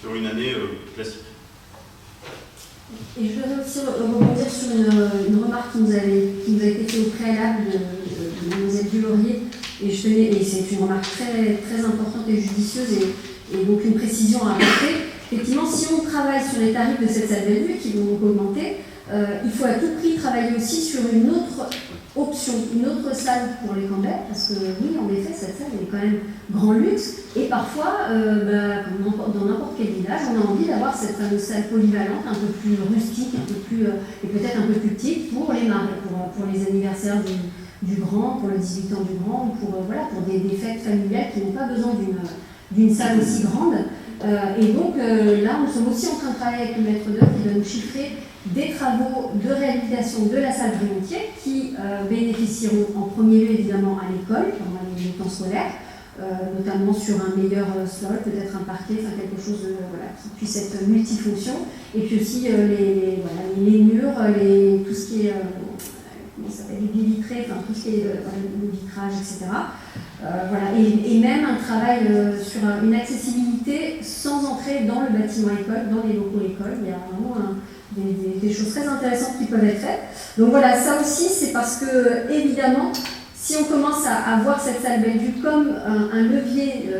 sur une année classique. Et je voudrais aussi rebondir sur une remarque qui nous a été faite au préalable de Mlle Dulaurier, et c'est une remarque très, très importante et judicieuse, et donc une précision à apporter. Effectivement, si on travaille sur les tarifs de cette salle Bellevue qui vont augmenter, il faut à tout prix travailler aussi sur une autre option, une autre salle pour les cambettes, parce que oui, en effet, cette salle est quand même grand luxe, et parfois, comme dans n'importe quel village, on a envie d'avoir cette fameuse salle polyvalente, un peu plus rustique, un peu plus, et peut-être un peu plus petite pour les mariages, pour les anniversaires du grand, pour le 18 ans du grand, ou pour des fêtes familiales qui n'ont pas besoin d'une salle aussi grande. Et donc là, nous sommes aussi en train de travailler avec le maître d'œuvre qui va nous chiffrer des travaux de réhabilitation de la salle Brémontier qui bénéficieront en premier lieu évidemment à l'école pendant les temps scolaires, notamment sur un meilleur sol, peut-être un parquet, enfin quelque chose qui puisse être multifonction, et puis aussi les murs, tout ce qui est les baies vitrées, enfin tout ce qui est le vitrage, etc. Et même un travail sur une accessibilité sans entrer dans le bâtiment école, dans les locaux école. Il y a vraiment des choses très intéressantes qui peuvent être faites. Donc voilà, ça aussi, c'est parce que, évidemment, si on commence à voir cette salle Bellevue comme un levier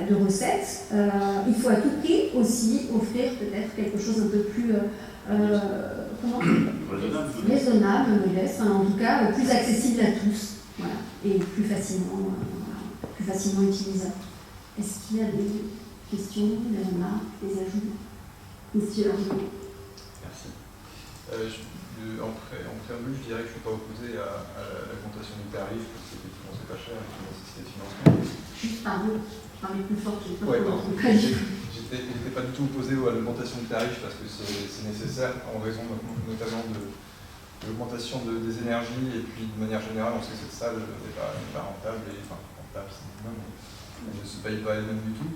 de recettes, il faut à tout prix aussi offrir peut-être quelque chose un peu plus raisonnable, modeste, en tout cas plus accessible à tous, voilà, et plus facilement utilisable. Est-ce qu'il y a des questions, des remarques, des ajouts? Monsieur Arnaud. Merci. En préambule, je dirais que je ne suis pas opposé à l'augmentation du tarif, parce qu'effectivement c'est pas cher et une nécessité de financement. Juste pardon, parler plus fort, je n'ai pas J'étais pas du tout opposé à l'augmentation du tarif parce que c'est nécessaire en raison notamment de l'augmentation des énergies, et puis de manière générale on sait que cette salle n'est pas rentable, rentable c'est minimum, elle ne se paye pas elle-même du tout.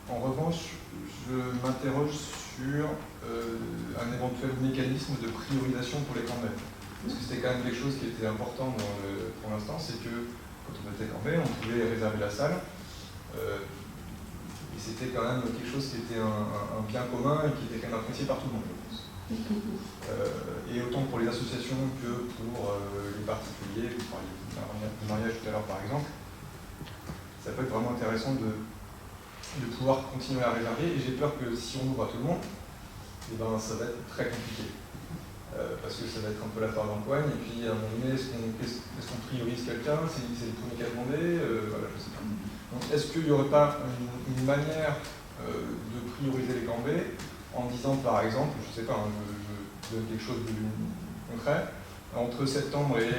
En revanche, je m'interroge sur un éventuel mécanisme de priorisation pour les cambettes. Parce que c'était quand même quelque chose qui était important pour l'instant, c'est que quand on était campé, on pouvait réserver la salle. Et c'était quand même quelque chose qui était un bien commun et qui était quand même apprécié par tout le monde, je pense. Et autant pour les associations que pour les particuliers, vous parliez du mariage tout à l'heure par exemple, ça peut être vraiment intéressant de pouvoir continuer à réserver. Et j'ai peur que si on ouvre à tout le monde, ça va être très compliqué. Parce que ça va être un peu la part d'empoigne, et puis à un moment donné, est-ce qu'on priorise quelqu'un, c'est le premier qui a demandé, je sais pas. Donc est-ce qu'il n'y aurait pas une manière de prioriser les cambés en disant par exemple, je sais pas, je donne quelque chose de concret, entre septembre et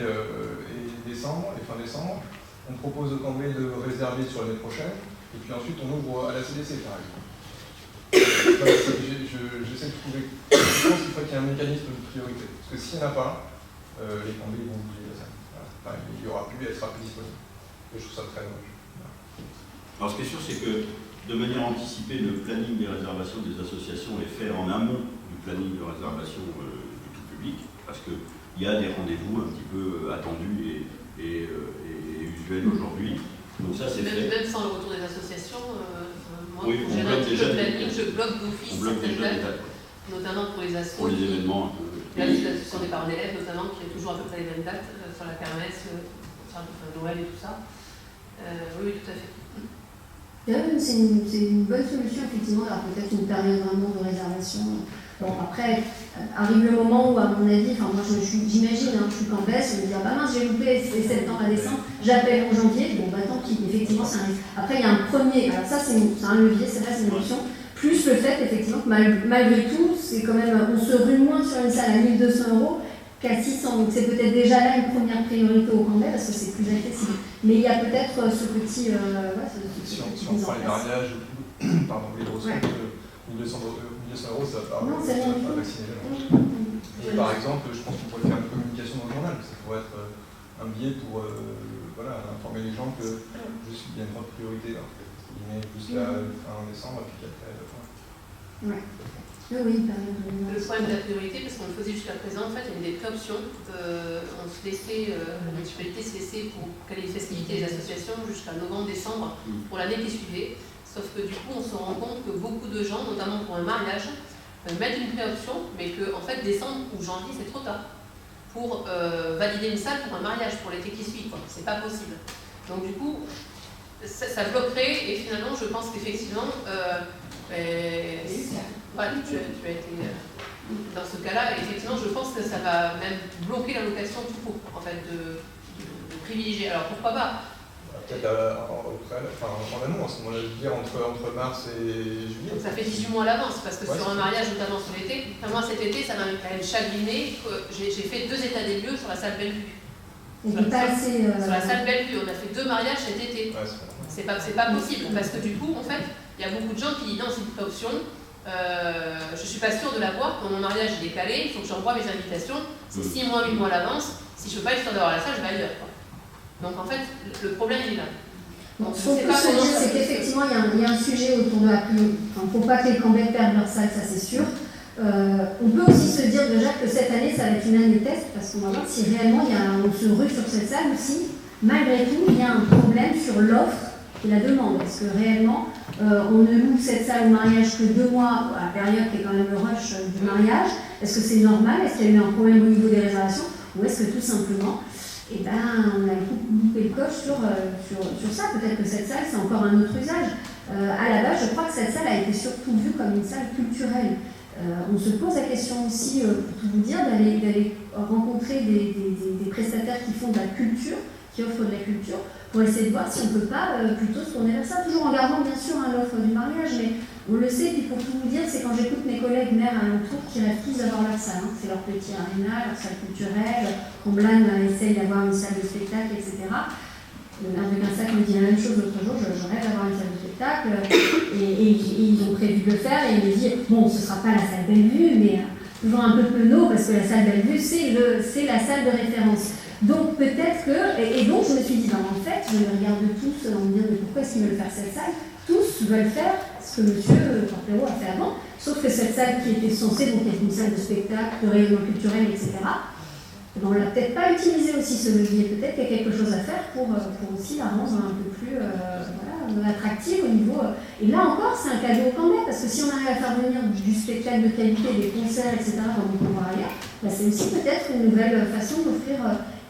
décembre, et fin décembre, on propose aux cambés de réserver sur l'année prochaine, et puis ensuite on ouvre à la CDC par exemple. J'essaie de trouver, je pense qu'il faut qu'il y ait un mécanisme de priorité. Parce que s'il n'y en a pas, les cambés vont oublier ça. Voilà. Il n'y aura plus, elle sera plus disponible. Et je trouve ça très dommage. Voilà. Alors ce qui est sûr, c'est que de manière anticipée, le planning des réservations des associations est fait en amont du planning de réservation du tout public, parce qu'il y a des rendez-vous un petit peu attendus et usuels aujourd'hui. Donc ça, c'est fait. Même sans le retour des associations, moi, oui, pour gérer un petit peu le planning, je bloque d'office certaines dates, dates, notamment pour les assos. pour les événements. L'association des parents d'élèves, notamment, qui a toujours à peu près les mêmes dates, sur la kermesse, sur Noël et tout ça. Oui, tout à fait. C'est une bonne solution, effectivement, d'avoir peut-être une période vraiment de réservation. Bon, après, arrive le moment où, à mon avis, moi j'imagine, je suis campesse, je me dis, mince, j'ai loupé, c'est septembre à décembre, j'appelle en janvier, tant pis, effectivement, c'est un risque. Après, il y a un premier, alors ça, c'est un levier, c'est vrai, c'est une option, plus le fait, effectivement, que malgré tout, c'est quand même, on se rue moins sur une salle à 1 200 €, qu'à 600. Donc c'est peut-être déjà là une première priorité au Cambrai parce que c'est plus accessible. Mais il y a peut-être ce petit. Si on prend les mariages, pardon, les grosses Ouais. comptes, 1200 €, ça va Non, c'est rien du tout. vacciner les gens. Et par exemple, je pense qu'on pourrait faire une communication dans le journal. Ça pourrait être un billet pour informer les gens que il y a une grande priorité jusqu'à fin décembre, et puis après. Ouais. Oui, Le problème de la priorité, parce qu'on le faisait jusqu'à présent, en fait, il y avait des préoptions. On se laissait, la municipalité se laissait pour caler les festivités des associations jusqu'à novembre-décembre pour l'année qui suivait. Sauf que du coup, on se rend compte que beaucoup de gens, notamment pour un mariage, mettent une préoption, mais que en fait, décembre ou janvier, c'est trop tard pour valider une salle pour un mariage pour l'été qui suit. C'est pas possible. Donc du coup, ça bloquerait, et finalement, je pense qu'effectivement, tu as été dans ce cas-là, et effectivement, je pense que ça va même bloquer la location tout court, en fait, de privilégier. Alors pourquoi pas? Peut-être en amont, à ce moment-là, je veux dire, entre mars et juillet. Donc ça fait 18 mois à l'avance, parce que sur un mariage, notamment sur l'été, moi cet été, ça m'a quand même chagriné. J'ai fait 2 états des lieux sur la salle Bellevue. Sur la salle Bellevue, on a fait 2 mariages cet été. Ouais, c'est pas possible, parce que du coup, en fait, il y a beaucoup de gens qui disent non, c'est une préoption, je suis pas sûre de l'avoir, quand mon mariage est décalé, il faut que j'envoie mes invitations, c'est 6 mois, 8 mois à l'avance, si je veux pas être sûre d'avoir la salle, je vais ailleurs. Donc en fait, le problème il est là. Donc, ce qu'on peut se dire, c'est qu'effectivement, il y a un sujet autour de la priorité. Il ne faut pas que les Cambrais perdent leur salle, ça c'est sûr. On peut aussi se dire déjà que cette année, ça va être une année test, parce qu'on va voir si réellement on se rue sur cette salle ou si, malgré tout, il y a un problème sur l'offre et la demande. Est-ce que réellement, on ne loue cette salle au mariage que 2 mois, à la période qui est quand même le rush du mariage? Est-ce que c'est normal? Est-ce qu'il y a eu un problème au niveau des réservations? Ou est-ce que tout simplement, on a loupé le coche sur ça? Peut-être que cette salle, c'est encore un autre usage. À la base, je crois que cette salle a été surtout vue comme une salle culturelle. On se pose la question aussi, pour tout vous dire, d'aller rencontrer des prestataires qui font de la culture, qui offrent de la culture, pour essayer de voir si on ne peut pas plutôt se tourner vers ça, toujours en gardant bien sûr l'offre du mariage, mais on le sait, puis pour tout vous dire, c'est quand j'écoute mes collègues maires à l'entour qui rêvent tous d'avoir leur salle, c'est leur petit aréna, leur salle culturelle, Comblain essaye d'avoir une salle de spectacle, etc. Le maire de Quinsac me dit la même chose l'autre jour, je rêve d'avoir une salle de spectacle, et ils ont prévu de le faire, et il me dit, bon, ce ne sera pas la salle Bellevue, mais toujours un peu penaud, parce que la salle Bellevue, c'est la salle de référence. Donc peut-être que, et donc je me suis dit, en fait, je les regarde tous en me disant, mais pourquoi est-ce qu'ils veulent faire cette salle? Tous veulent faire ce que M. Portero a fait avant, sauf que cette salle qui était censée donc être une salle de spectacle, de rayonnement culturel, etc., on ne l'a peut-être pas utilisé aussi ce levier. Peut-être qu'il y a quelque chose à faire pour aussi la rendre un peu plus attractive au niveau. Et là encore, c'est un cadeau quand même, parce que si on arrive à faire venir du spectacle de qualité, des concerts, etc., dans nos convois, c'est aussi peut-être une nouvelle façon d'offrir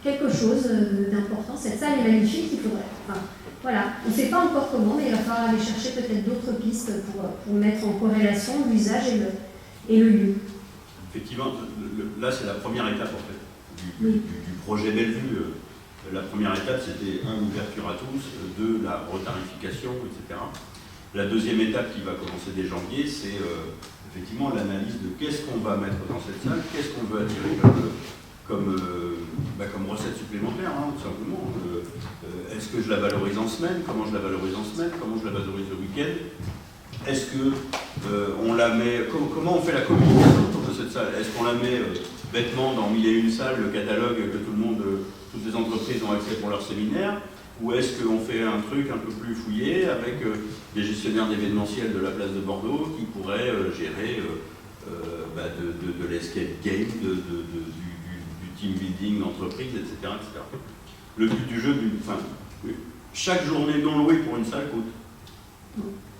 quelque chose d'important. Cette salle est magnifique, il faudrait. Voilà, on ne sait pas encore comment, mais il va falloir aller chercher peut-être d'autres pistes pour mettre en corrélation l'usage et le lieu. Effectivement, là c'est la première étape en fait du projet Bellevue. La première étape c'était l'ouverture à tous, 2 la retarification, etc. La deuxième étape qui va commencer dès janvier, c'est effectivement l'analyse de qu'est-ce qu'on va mettre dans cette salle, qu'est-ce qu'on veut attirer comme recette supplémentaire, tout simplement. Est-ce que je la valorise en semaine? Comment je la valorise en semaine? Comment je la valorise le week-end? Est-ce que on la met... Comment on fait la communication autour de cette salle? Est-ce qu'on la met bêtement dans 1001 salles, le catalogue que toutes les entreprises ont accès pour leur séminaire? Ou est-ce qu'on fait un truc un peu plus fouillé avec des gestionnaires d'événementiel de la place de Bordeaux qui pourraient gérer de l'escape game, du team building d'entreprise, etc., etc. Le but du jeu, chaque journée non louée pour une salle coûte.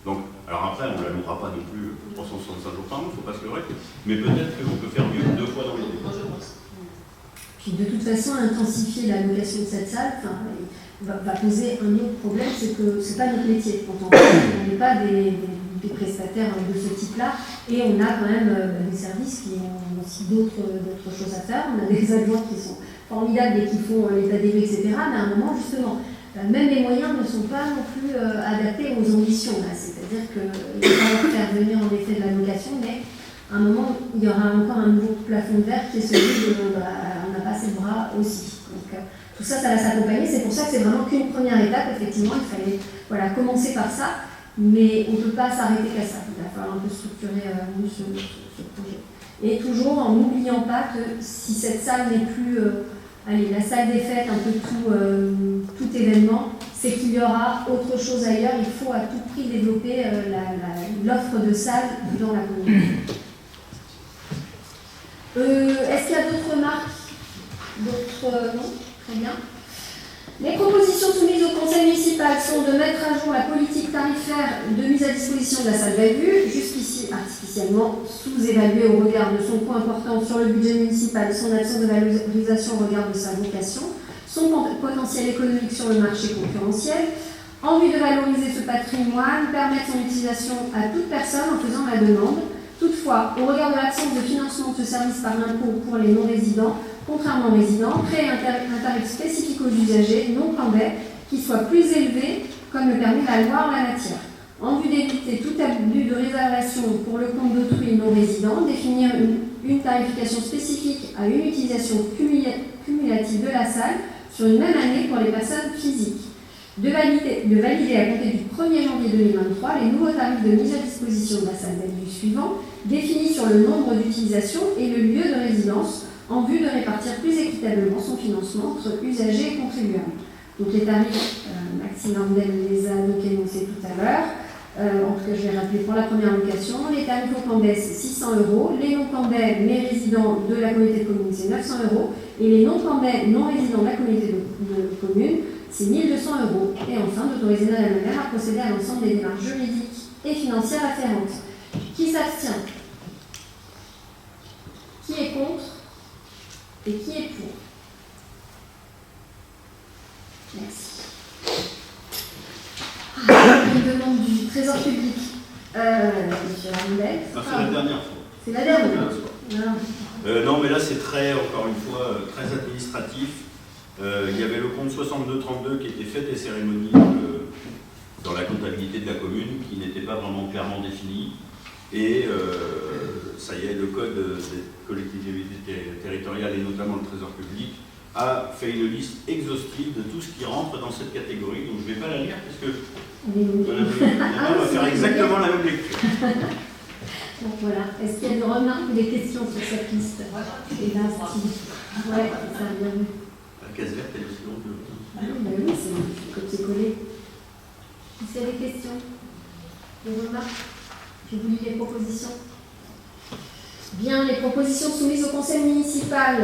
Donc, alors après, on ne la louera pas non plus 365 jours par an, il ne faut pas se leurrer, mais peut-être qu'on peut faire mieux 2 fois dans l'année. Puis de toute façon, intensifier la location de cette salle va poser un autre problème, c'est que ce n'est pas notre métier. On n'est pas des prestataires de ce type-là, et on a quand même des services qui ont aussi d'autres choses à faire. On a des adjoints qui sont formidables et qui font l'état des lieux, etc. Mais à un moment, justement, même les moyens ne sont pas non plus adaptés aux ambitions. C'est-à-dire qu'il va falloir faire venir en effet de la location, mais à un moment, il y aura encore un nouveau plafond de verre qui est celui de on n'a pas assez de bras aussi. Donc, tout ça, ça va s'accompagner. C'est pour ça que c'est vraiment qu'une première étape. Effectivement, il fallait commencer par ça, mais on ne peut pas s'arrêter qu'à ça. Il va falloir un peu structurer ce projet. Et toujours en n'oubliant pas que si cette salle n'est plus la salle des fêtes, un peu tout événement, c'est qu'il y aura autre chose ailleurs. Il faut à tout prix développer l'offre de salles dans la communauté. Est-ce qu'il y a d'autres remarques? Non? Très bien. Les propositions soumises au conseil municipal sont de mettre à jour la politique tarifaire de mise à disposition de la salle Bellevue, jusqu'ici artificiellement sous-évaluée au regard de son coût important sur le budget municipal, son absence de valorisation au regard de sa vocation, son potentiel économique sur le marché concurrentiel, en vue de valoriser ce patrimoine, permettre son utilisation à toute personne en faisant la demande. Toutefois, au regard de l'absence de financement de ce service par l'impôt pour les non-résidents, contrairement aux résidents, créer un tarif spécifique aux usagers non cambais qui soit plus élevé, comme le permet la loi en la matière. En vue d'éviter tout abus de réservation pour le compte d'autrui non résident, définir une tarification spécifique à une utilisation cumulative de la salle sur une même année pour les personnes physiques. De valider à compter du 1er janvier 2023 les nouveaux tarifs de mise à disposition de la salle Bellevue suivants, définis sur le nombre d'utilisations et le lieu de résidence, en vue de répartir plus équitablement son financement entre usagers et contribuables. Donc les tarifs, Maxime Landel les a donc énoncés tout à l'heure. En tout cas, je vais rappeler pour la première location. Les tarifs au Cambais, c'est 600 €. Les non-Cambais, mais résidents de la communauté de communes, c'est 900 €. Et les non-Cambais, non résidents de la communauté de communes, c'est 1 200 €. Et enfin, d'autoriser Madame la maire à procéder à l'ensemble des démarches juridiques et financières afférentes. Qui s'abstient? Qui est contre? Et qui est pour? Merci. Une demande du Trésor public. Monsieur Arnoldel. C'est la dernière fois. C'est la dernière. Non, mais là, c'est encore une fois, très administratif. Il y avait le compte 6232 qui était fait des cérémonies dans la comptabilité de la commune, qui n'était pas vraiment clairement défini. Et ça y est, le code des collectivités territoriales et notamment le Trésor public a fait une liste exhaustive de tout ce qui rentre dans cette catégorie. Donc je ne vais pas la lire parce que on va faire exactement la même lecture. Donc voilà. Est-ce qu'il y a des remarques ou des questions sur cette liste? Et là, ouais, ça a bien vu. La case verte, elle est aussi longue. Oui, c'est copier-coller. Est-ce qu'il y a des questions? Des remarques? Je vous lis les propositions. Bien, les propositions soumises au conseil municipal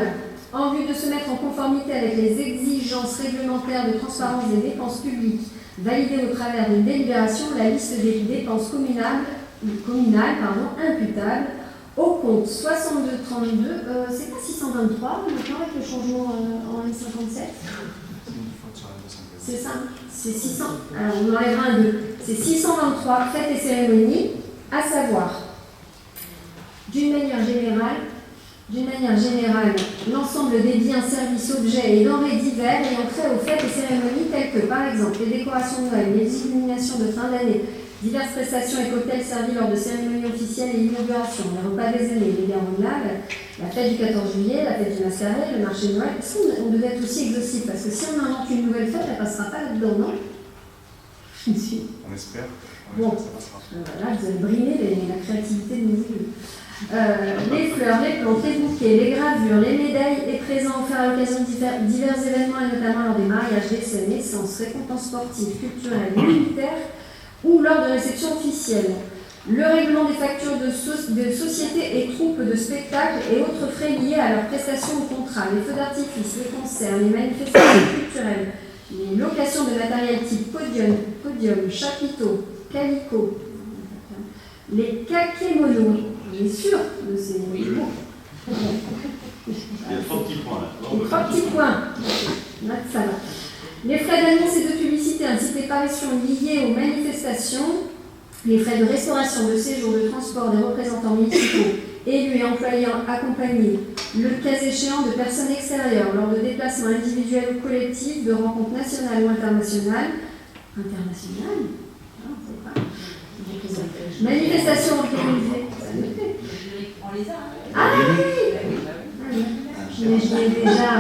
en vue de se mettre en conformité avec les exigences réglementaires de transparence des dépenses publiques, validées au travers d'une délibération, la liste des dépenses communales imputables au compte 6232, c'est pas 623, maintenant avec le changement en M57. C'est ça, c'est 600, alors on enlèvera un 2. C'est 623 fêtes et cérémonies, à savoir, d'une manière générale, l'ensemble des biens, services, objets et denrées divers ayant trait aux fêtes et cérémonies telles que, par exemple, les décorations de Noël, les illuminations de fin d'année, diverses prestations et cocktails servis lors de cérémonies officielles et inauguration, les repas des aînés, les gardes, la fête du 14 juillet, la fête du mascaret, le marché de Noël. Est-ce qu'on devait être aussi exhaustif? Parce que si on invente une nouvelle fête, elle ne passera pas là-dedans, non? On espère. Bon, voilà, vous avez brimé la créativité de nos élus. Les fleurs, les plantes, les bouquets, les gravures, les médailles et présents offerts à l'occasion de divers événements et notamment lors des mariages, décès, naissances, récompenses sportives, culturelles, militaires ou lors de réceptions officielles. Le règlement des factures de sociétés et troupes de spectacles et autres frais liés à leurs prestations ou contrats, les feux d'artifice, les concerts, les manifestations culturelles, les locations de matériel type podium, chapiteau, calicot, les kakémonos, on est sûr de ces mots. Il y a 3 petits points là. 3 petits points. Là, ça va. Les frais d'annonce et de publicité ainsi que les parutions liées aux manifestations, les frais de restauration, de séjour, de transport des représentants municipaux, élus et employés accompagnés, le cas échéant de personnes extérieures lors de déplacements individuels ou collectifs, de rencontres nationales ou internationales, Non, c'est pas. Manifestation organisée. On les a. Ah oui. Je l'ai déjà.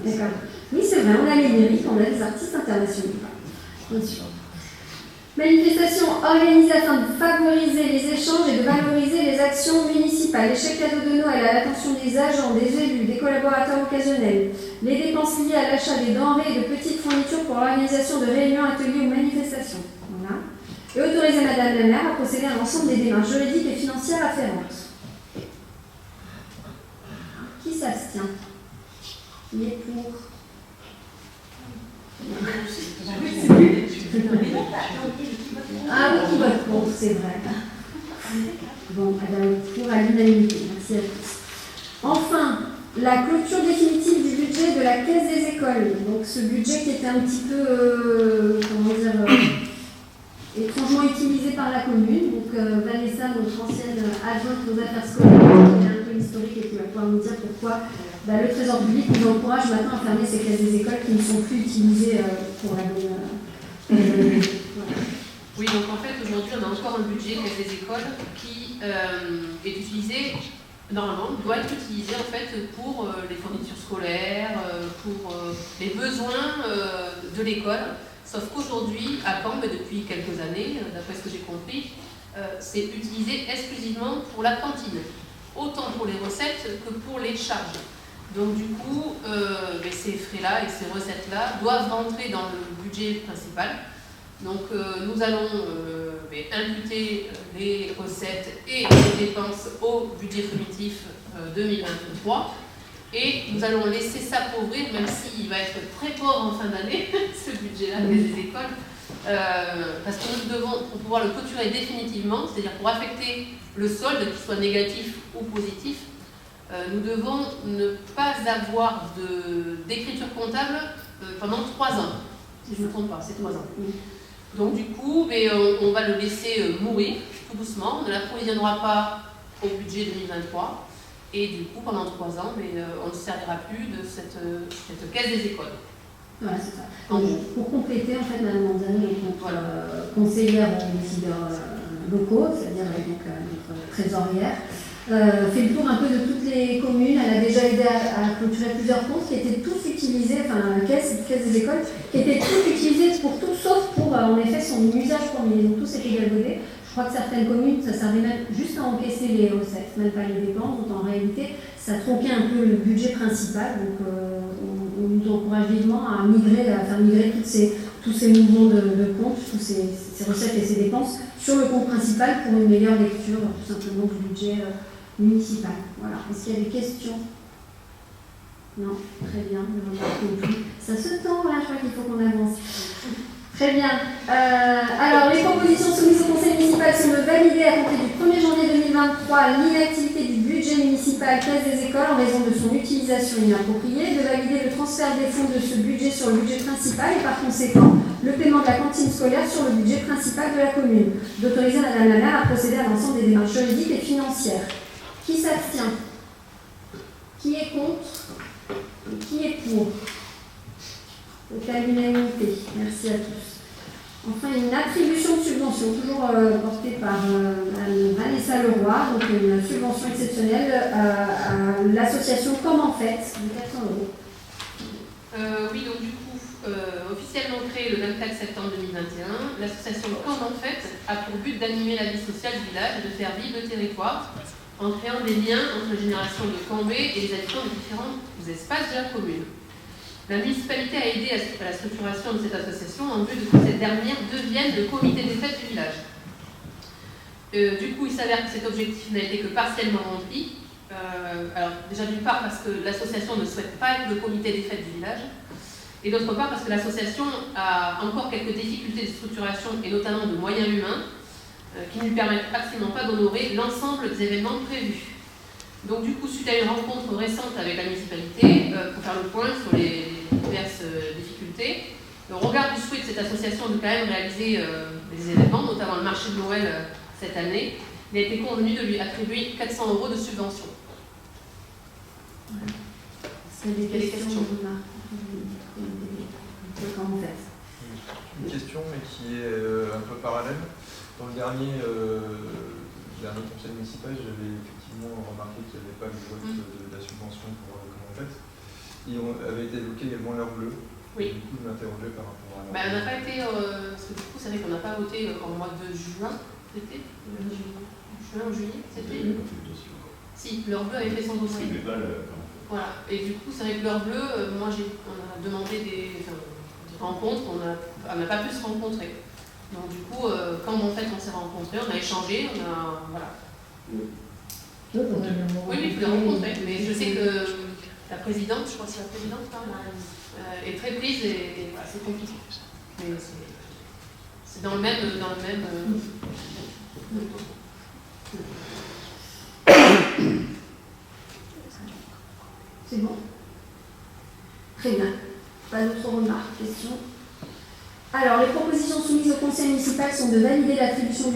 D'accord. Oui, c'est vrai, on a les lyriques, on a des artistes internationaux. Bien sûr. Manifestation organisée afin de favoriser les échanges et de valoriser les actions municipales. Les chèques cadeaux de Noël à l'attention des agents, des élus, des collaborateurs occasionnels. Les dépenses liées à l'achat des denrées et de petites fournitures pour l'organisation de réunions, ateliers ou manifestations. Voilà. Et autoriser Madame la maire à procéder à l'ensemble des démarches juridiques et financières afférentes. Qui s'abstient? Qui est pour? Ah oui, qui vote contre, c'est vrai. Bon, alors, pour à l'unanimité. Merci à tous. Enfin, la clôture définitive du budget de la Caisse des écoles. Donc, ce budget qui était un petit peu, étrangement utilisé par la commune. Donc, Vanessa, notre ancienne adjointe aux affaires scolaires, qui est un peu historique et qui va pouvoir nous dire pourquoi le Trésor public nous encourage maintenant à fermer ces caisses des écoles qui ne sont plus utilisées pour la bonne. Voilà. Oui, donc en fait, aujourd'hui, on a encore un budget caisse des écoles qui est utilisé, normalement, doit être utilisé en fait pour les fournitures scolaires, pour les besoins de l'école. Sauf qu'aujourd'hui, à Caen, depuis quelques années, d'après ce que j'ai compris, c'est utilisé exclusivement pour la cantine, autant pour les recettes que pour les charges. Donc du coup, ces frais-là et ces recettes-là doivent rentrer dans le budget principal. Donc nous allons imputer les recettes et les dépenses au budget primitif 2023 et nous allons laisser s'appauvrir, même s'il va être très pauvre en fin d'année, ce budget-là des écoles, parce que nous devons, pour pouvoir le clôturer définitivement, c'est-à-dire pour affecter le solde, qu'il soit négatif ou positif, nous devons ne pas avoir d'écriture comptable pendant 3 ans, si je ne me trompe pas, c'est 3 ans. Donc du coup, on va le laisser mourir tout doucement, on ne l'approvisionnera pas au budget 2023, et du coup, pendant 3 ans, on ne servira plus de cette caisse des écoles. Voilà, c'est ça. Pour compléter, en fait, Mme Manzani, notre conseillère aux décideurs locaux, c'est-à-dire notre trésorière, fait le tour un peu de toutes les communes. Elle a déjà aidé à clôturer plusieurs comptes qui étaient tous utilisés, enfin la caisse des écoles, qui étaient tous utilisés pour tout sauf pour en effet son usage premier. Ils ont tous été galvaudés. Je crois que certaines communes, ça servait même juste à encaisser les recettes, même pas les dépenses. Donc en réalité, ça tronquait un peu le budget principal. Donc on nous encourage vivement à faire migrer tous ces mouvements de comptes, toutes ces recettes et ces dépenses sur le compte principal pour une meilleure lecture tout simplement du budget municipal. Voilà. Est-ce qu'il y a des questions? Non? Très bien. Ça se tend là, je crois qu'il faut qu'on avance. Très bien. Alors, les propositions soumises au conseil municipal sont de valider à compter du 1er janvier 2023 l'inactivité du budget municipal caisse des écoles en raison de son utilisation inappropriée, de valider le transfert des fonds de ce budget sur le budget principal et par conséquent le paiement de la cantine scolaire sur le budget principal de la commune, d'autoriser Madame la maire à procéder à l'ensemble des démarches juridiques et financières. Qui s'abstient? Qui est contre? Qui est pour? C'est à l'unanimité. Merci à tous. Enfin, une attribution de subvention, toujours portée par Vanessa Leroy, donc une subvention exceptionnelle à l'association Comme en Fête de 400 €. Oui, donc du coup, officiellement créée le 24 septembre 2021, l'association Comme en Fête a pour but d'animer la vie sociale du village et de faire vivre le territoire en créant des liens entre les générations de Cambé et les habitants des différents espaces de la commune. La municipalité a aidé à la structuration de cette association en vue de que cette dernière devienne le comité des fêtes du village. Du coup, il s'avère que cet objectif n'a été que partiellement rempli. Alors, déjà d'une part parce que l'association ne souhaite pas être le comité des fêtes du village, et d'autre part parce que l'association a encore quelques difficultés de structuration et notamment de moyens humains qui ne lui permettent absolument pas d'honorer l'ensemble des événements prévus. Donc du coup, suite à une rencontre récente avec la municipalité, pour faire le point sur les diverses difficultés, au regard du souhait de cette association de quand même réaliser des événements, notamment le marché de Noël cette année, il a été convenu de lui attribuer 400 € de subvention. Est-ce qu'il y a des questions? Comment on fait? une question, mais qui est un peu parallèle. Dans le dernier conseil municipal, j'avais effectivement remarqué qu'il n'y avait pas le vote de la subvention pour le complexe. Et on avait été évoqué également l'heure bleue. Oui. Du coup, je m'interrogeais par rapport à l'heure On bleue. n'a pas été, parce que du coup, c'est vrai qu'on n'a pas voté en mois de juin, c'était juin ou juillet, c'était. Si, l'heure bleue avait fait son dossier. Voilà, et du coup, c'est vrai que l'heure bleue, on a demandé des rencontres, on n'a pas pu se rencontrer. Donc du coup, quand en fait on s'est rencontrés, on a échangé, voilà. Oui, il faut les rencontrer, mais je sais que la présidente, je crois que c'est la présidente, est très prise et voilà, c'est compliqué. Mais c'est dans le même. C'est bon. Très bien. Pas d'autres remarques, questions? Alors, les propositions soumises au conseil municipal sont de valider l'attribution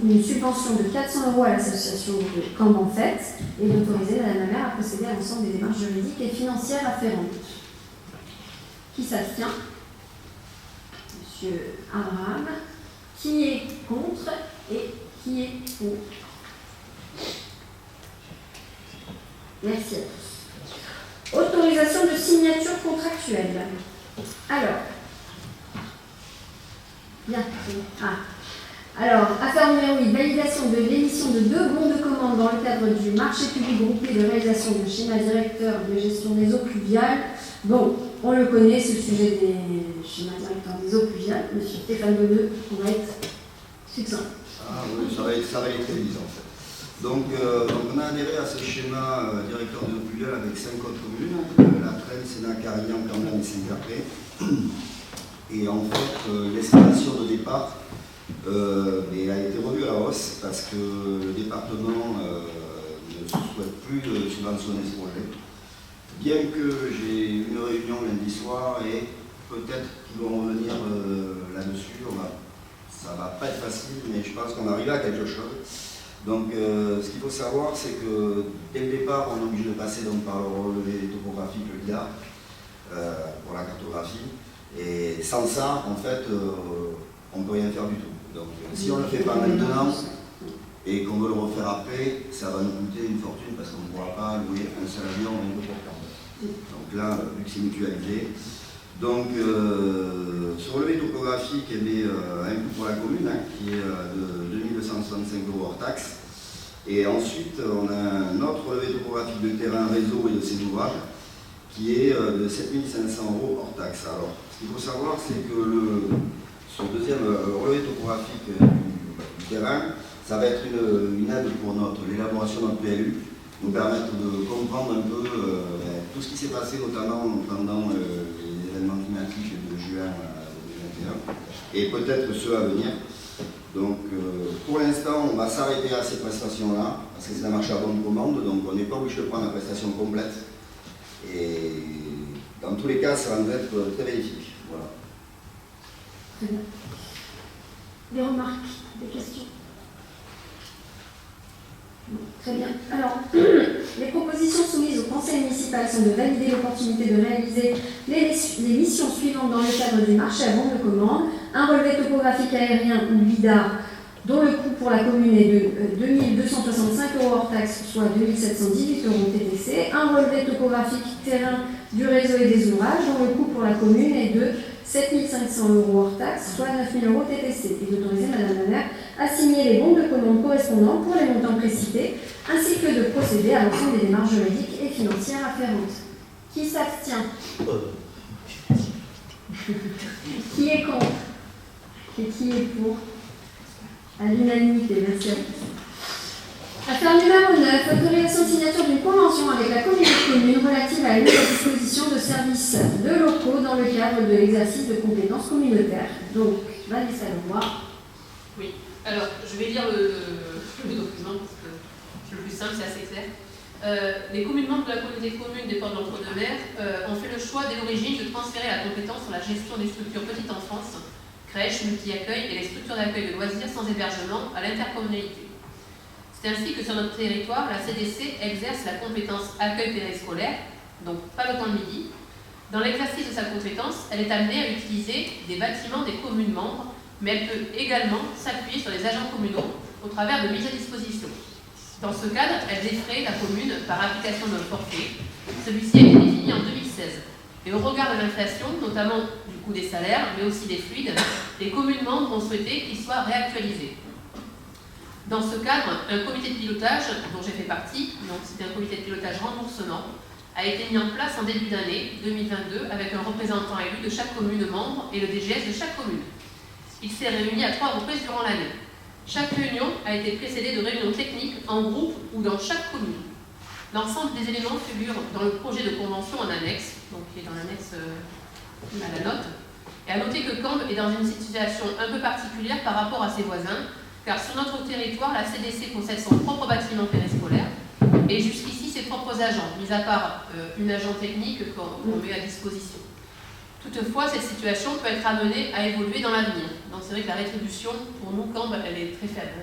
d'une subvention de 400 € à l'association de Camp en Fête et d'autoriser Madame la maire à procéder à l'ensemble des démarches juridiques et financières afférentes. Qui s'abstient? Monsieur Abraham. Qui est contre et qui est pour? Merci à tous. Autorisation de signature contractuelle. Alors, bien. Alors, affaire numéro 8, validation de l'émission de 2 bons de commande dans le cadre du marché public groupé de réalisation de schéma directeur de gestion des eaux pluviales. Bon, on le connaît, c'est le sujet des schémas directeurs des eaux pluviales. Monsieur Stéphane Bonneux, on va être succinct. Ah oui, ça va être très vite en fait. Donc on a adhéré à ce schéma directeur des eaux pluviales avec 5 autres communes, La Traîne, Sénat, Carignan, Cambon et Saint-Gervais. Et en fait, l'estimation de départ a été revue à la hausse parce que le département ne souhaite plus subventionner ce projet. Bien que j'ai une réunion lundi soir et peut-être qu'ils vont revenir là-dessus, ça ne va pas être facile, mais je pense qu'on arrive à quelque chose. Donc ce qu'il faut savoir, c'est que dès le départ, on est obligé de passer donc, par le relevé topographique, le LIDAR, pour la cartographie. Et sans ça, en fait, on ne peut rien faire du tout. Donc si on ne le fait pas maintenant et qu'on veut le refaire après, ça va nous coûter une fortune parce qu'on ne pourra pas louer un seul avion en autoportant. Donc là, vu que c'est mutualisé. Donc ce relevé topographique a un coût pour la commune qui est de 2265 € hors taxe. Et ensuite, on a un autre relevé topographique de terrain, réseau et de ses ouvrages qui est de 7500 € hors taxe. Alors, ce qu'il faut savoir, c'est que ce deuxième relevé topographique du terrain, ça va être une aide pour l'élaboration de notre PLU, nous permettre de comprendre un peu tout ce qui s'est passé, notamment pendant les événements climatiques de juin 2021, et peut-être ceux à venir. Donc, pour l'instant, on va s'arrêter à ces prestations-là, parce que c'est un marché à bonne commande, donc on n'est pas obligé de prendre la prestation complète. Et dans tous les cas, ça va nous être très bénéfique. Voilà. Très bien. Des remarques, des questions? Très bien. Alors, les propositions soumises au conseil municipal sont de valider l'opportunité de réaliser les missions suivantes dans le cadre du marché à bon de commande. Un relevé topographique aérien ou LIDAR dont le coût pour la commune est de 2265 € hors taxe, soit 2718 € TTC. Un relevé topographique terrain du réseau et des ouvrages dont le coût pour la commune est de 7500 € hors taxe, soit 9000 € TTC, et d'autoriser Madame la maire à signer les bons de commande correspondants pour les montants précités, ainsi que de procéder à l'ensemble des démarches juridiques et financières afférentes. Qui s'abstient? Qui est contre? Et qui est pour? À l'unanimité, merci à tous. Affaire numéro 9, autorisation de signature d'une convention avec la communauté de communes relative à la mise à disposition de services de locaux dans le cadre de l'exercice de compétences communautaires. Donc, Vanessa Leroy. Oui, alors je vais lire le document parce que c'est le plus simple, c'est assez clair. Les communes membres de la communauté de communes des Portes de l'Entre-deux-Mers ont fait le choix dès l'origine de transférer la compétence sur la gestion des structures petite enfance, crèches, multi-accueil et les structures d'accueil de loisirs sans hébergement à l'intercommunalité. C'est ainsi que sur notre territoire, la CDC exerce la compétence accueil périscolaire, donc pas le temps de midi, Dans l'exercice de sa compétence, elle est amenée à utiliser des bâtiments des communes membres, mais elle peut également s'appuyer sur les agents communaux au travers de mises à disposition. Dans ce cadre, elle défraie la commune par application d'un forfait. Celui-ci a été défini en 2016. Et au regard de l'inflation, notamment du coût des salaires, mais aussi des fluides, les communes membres ont souhaité qu'il soit réactualisé. Dans ce cadre, un comité de pilotage, dont j'ai fait partie, donc c'était un comité de pilotage remboursement, a été mis en place en début d'année 2022 avec un représentant élu de chaque commune membre et le DGS de chaque commune. Il s'est réuni à 3 reprises durant l'année. Chaque réunion a été précédée de réunions techniques en groupe ou dans chaque commune. L'ensemble des éléments figurent dans le projet de convention en annexe, donc qui est dans l'annexe à la note. Et à noter que Cambre est dans une situation un peu particulière par rapport à ses voisins, car sur notre territoire, la CDC possède son propre bâtiment périscolaire et jusqu'ici ses propres agents, mis à part une agent technique qu'on met à disposition. Toutefois, cette situation peut être amenée à évoluer dans l'avenir. Donc c'est vrai que la rétribution, pour nous, Cambre, elle est très faible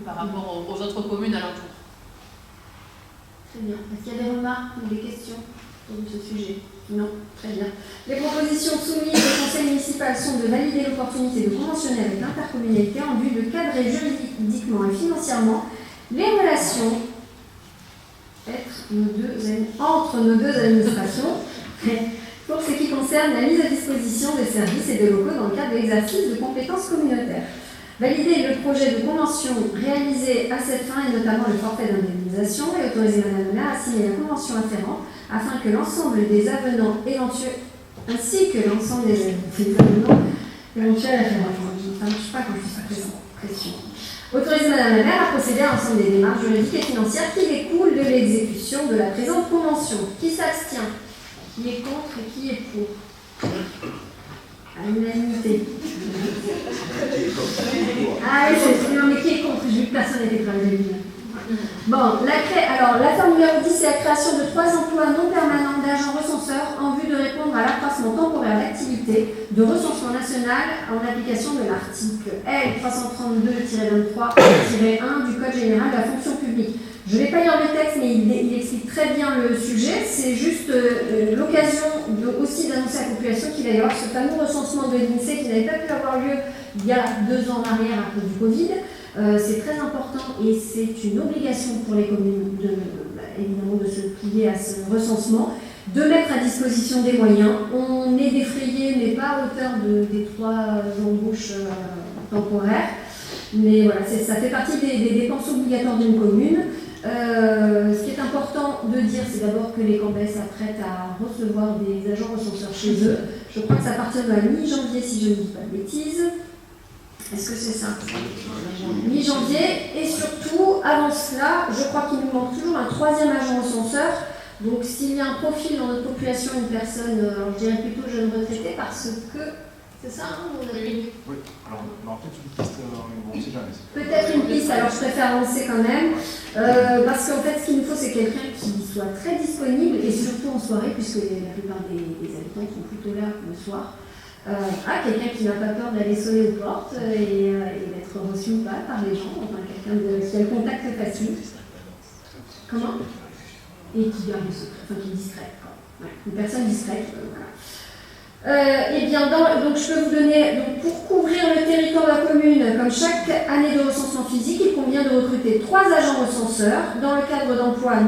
par rapport aux autres communes alentours. Très bien. Est-ce qu'il y a des remarques ou des questions sur ce sujet? Non. Très bien. Les propositions soumises au Conseil municipal sont de valider l'opportunité de conventionner avec l'intercommunalité en vue de cadrer juridiquement et financièrement les relations entre nos deux administrations pour ce qui concerne la mise à disposition des services et de locaux dans le cadre de l'exercice de compétences communautaires. Valider le projet de convention réalisé à cette fin et notamment le forfait d'indemnisation et autoriser Madame le maire à signer la convention afférente afin que l'ensemble des avenants éventuels ainsi que l'ensemble des avenants éventuels afférents. Ça ne marche pas quand je suis pression. Autoriser Madame la maire à procéder à l'ensemble des démarches juridiques et financières qui découlent de l'exécution de la présente convention. Qui s'abstient? Qui est contre et qui est pour? À l'unanimité. Ah oui, non, mais qui est contre? J'ai vu que personne n'était pour la ligne. Bon, alors l'affaire numéro 10, c'est la création de 3 emplois non permanents d'agents recenseurs en vue de répondre à l'accroissement temporaire d'activité de recensement national en application de l'article L 332-23-1 du Code général de la fonction publique. Je ne vais pas lire le texte, mais il explique très bien le sujet. C'est juste l'occasion aussi d'annoncer à la population qu'il va y avoir ce fameux recensement de l'INSEE qui n'avait pas pu avoir lieu il y a 2 ans en arrière à cause du Covid. C'est très important et c'est une obligation pour les communes évidemment de se plier à ce recensement, de mettre à disposition des moyens. On est défrayé, mais pas à hauteur des 3 embauches temporaires. Mais voilà, ça fait partie des dépenses obligatoires d'une commune. Ce qui est important de dire, c'est d'abord que les Cambais s'apprêtent à recevoir des agents recenseurs chez eux. Je crois que ça partira de la mi-janvier, si je ne dis pas de bêtises. Est-ce que c'est ça? Mi-janvier. Et surtout, avant cela, je crois qu'il nous manque toujours un 3e agent recenseur. Donc s'il y a un profil dans notre population, une personne, alors je dirais plutôt jeune retraité, parce que... C'est ça, hein, oui. Alors, peut-être une piste, on ne sait jamais. Peut-être une piste, alors je préfère avancer quand même, parce qu'en fait, ce qu'il nous faut, c'est quelqu'un qui soit très disponible, et surtout en soirée, puisque la plupart des habitants sont plutôt là le soir. Quelqu'un qui n'a pas peur d'aller sonner aux portes et d'être reçu ou pas par les gens, enfin quelqu'un qui a le contact facile. Comment? Et qui garde le secret, enfin qui est discrète, quoi. Ouais, une personne discrète, voilà. Eh bien, donc je peux vous donner, donc, pour couvrir le territoire de la commune, comme chaque année de recensement physique, il convient de recruter 3 agents recenseurs dans le cadre d'emplois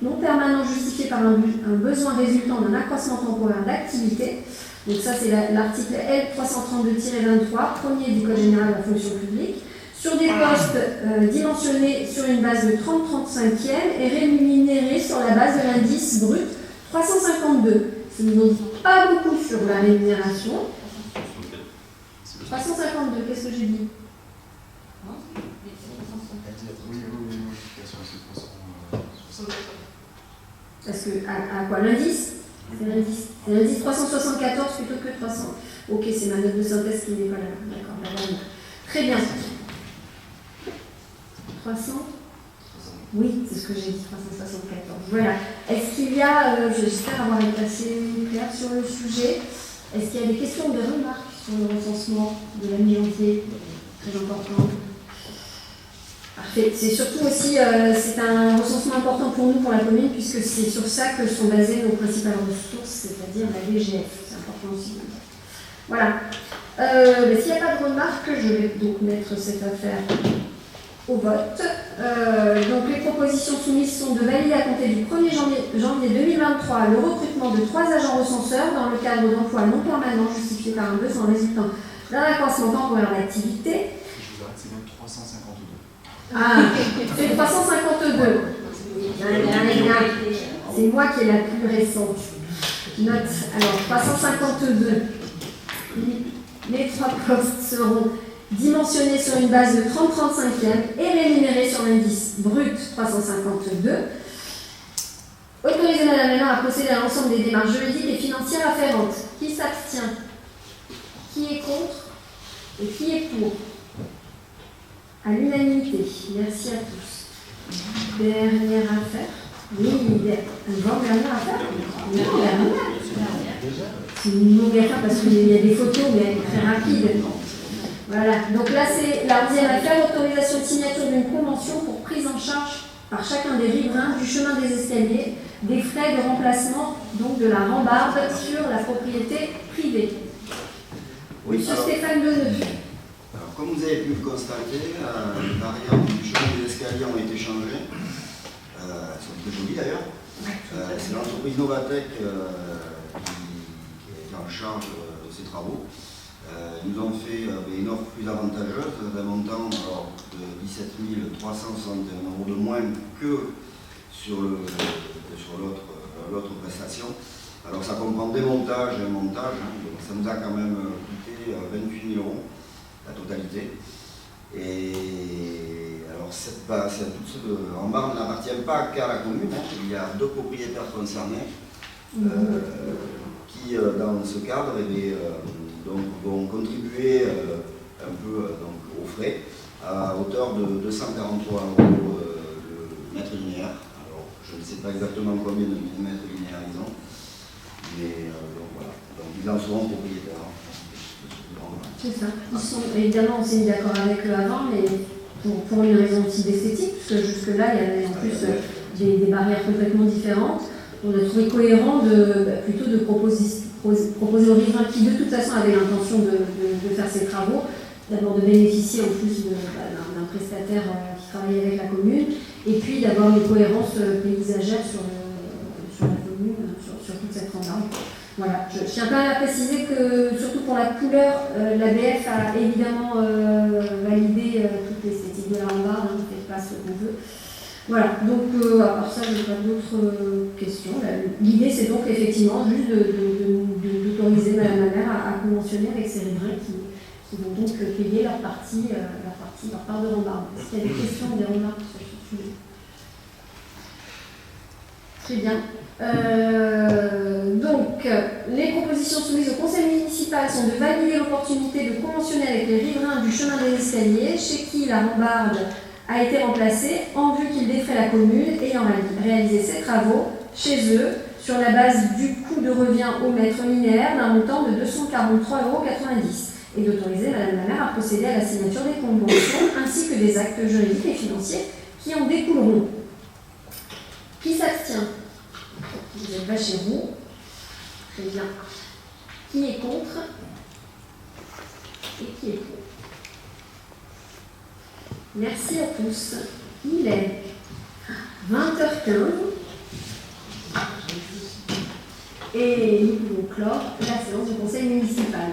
non permanents justifiés par un besoin résultant d'un accroissement temporaire d'activité. Donc ça, c'est l'article L 332-23, premier du Code général de la fonction publique, sur des postes dimensionnés sur une base de 30-35e et rémunérés sur la base de l'indice brut 352. Ça ne nous dit pas beaucoup sur la rémunération. 352, qu'est-ce que j'ai dit? Oui, Parce que, à quoi? L'indice? C'est l'indice 374 plutôt que 300. Ok, c'est ma note de synthèse qui n'est pas là. D'accord, la dernière. Très bien. 300? Oui, c'est ce que j'ai dit, 374. Voilà. Est-ce qu'il y a, j'espère avoir été assez clair sur le sujet, est-ce qu'il y a des questions ou des remarques sur le recensement de la mi-janvier? Très important. Parfait. C'est surtout aussi c'est un recensement important pour nous, pour la commune, puisque c'est sur ça que sont basées nos principales ressources, c'est-à-dire la DGF. C'est important aussi. Voilà. S'il n'y a pas de remarques, je vais donc mettre cette affaire au vote. Donc les propositions soumises sont de valider à compter du 1er janvier 2023 le recrutement de 3 agents recenseurs dans le cadre d'emplois non permanents justifiés par un besoin résultant d'un accroissement temporaire d'activité. Je vous arrête, c'est même 352. Ah, c'est 352. C'est moi qui ai la plus récente. Note, alors 352. Les 3 postes seront dimensionnés sur une base de 30-35e et rémunérés sur l'indice brut 352. Autoriser Madame la maire à procéder à l'ensemble des démarches juridiques et financières afférentes. Qui s'abstient? Qui est contre? Et qui est pour? À l'unanimité. Merci à tous. Dernière affaire. Oui, encore dernière affaire. Non, dernière. C'est une longue affaire parce qu'il y a des photos, mais elle est très rapide. Voilà. Donc là, c'est la 11e affaire, autorisation de signature d'une convention pour prise en charge par chacun des riverains du chemin des escaliers des frais de remplacement, donc de la rambarde sur la propriété privée. Oui, Monsieur alors, Stéphane Deneux. alors, comme vous avez pu le constater, les variantes du chemin des escaliers ont été changées. Elles sont très jolies d'ailleurs. C'est l'entreprise Novatec qui est en charge de ces travaux. Ils nous ont fait une offre plus avantageuse d'un montant de 17 361 € de moins que sur l'autre prestation. Alors ça comprend des montages et un montage, donc ça nous a quand même coûté 28 000 € la totalité. Et alors cette rambarde n'appartient pas qu'à la commune, il y a 2 propriétaires concernés qui dans ce cadre donc, vont contribuer un peu aux frais à hauteur de 243 € le mètre linéaire. Alors je ne sais pas exactement combien de millimètres linéaires ils ont, mais donc voilà, donc ils en seront propriétaires. C'est ça. Ils sont, évidemment, on s'est mis d'accord avec eux avant, mais pour une raison aussi d'esthétique, parce que jusque-là, il y avait en plus des barrières complètement différentes. On a trouvé cohérent plutôt de proposer aux riverains qui, de toute façon, avaient l'intention de faire ces travaux, d'abord de bénéficier en plus d'un prestataire qui travaille avec la commune, et puis d'avoir une cohérence paysagère sur la commune, sur toute cette rambarde. Voilà. Je tiens quand même à préciser que, surtout pour la couleur, l'ABF a évidemment validé toute l'esthétique de la rambarde, on ne fait pas ce qu'on veut. Voilà, donc à part ça, je n'ai pas d'autres questions. L'idée, c'est donc effectivement juste d'autoriser Madame la maire à conventionner avec ces riverains qui vont donc payer leur part de rambarde. Est-ce qu'il y a des questions ou des remarques sur ce sujet? Très bien. Donc, les propositions soumises au conseil municipal sont de valider l'opportunité de conventionner avec les riverains du chemin des escaliers, chez qui la rambarde a été remplacée, en vue qu'ils défraient la commune ayant réalisé ces travaux chez eux, sur la base du coût de revient au mètre linéaire d'un montant de 243,90 € et d'autoriser Madame la maire à procéder à la signature des conventions ainsi que des actes juridiques et financiers qui en découleront. Qui s'abstient? Vous n'êtes pas chez vous. Très bien. Qui est contre? Et qui est pour? Merci à tous. Il est 20h15 et nous pouvons clore la séance du conseil municipal.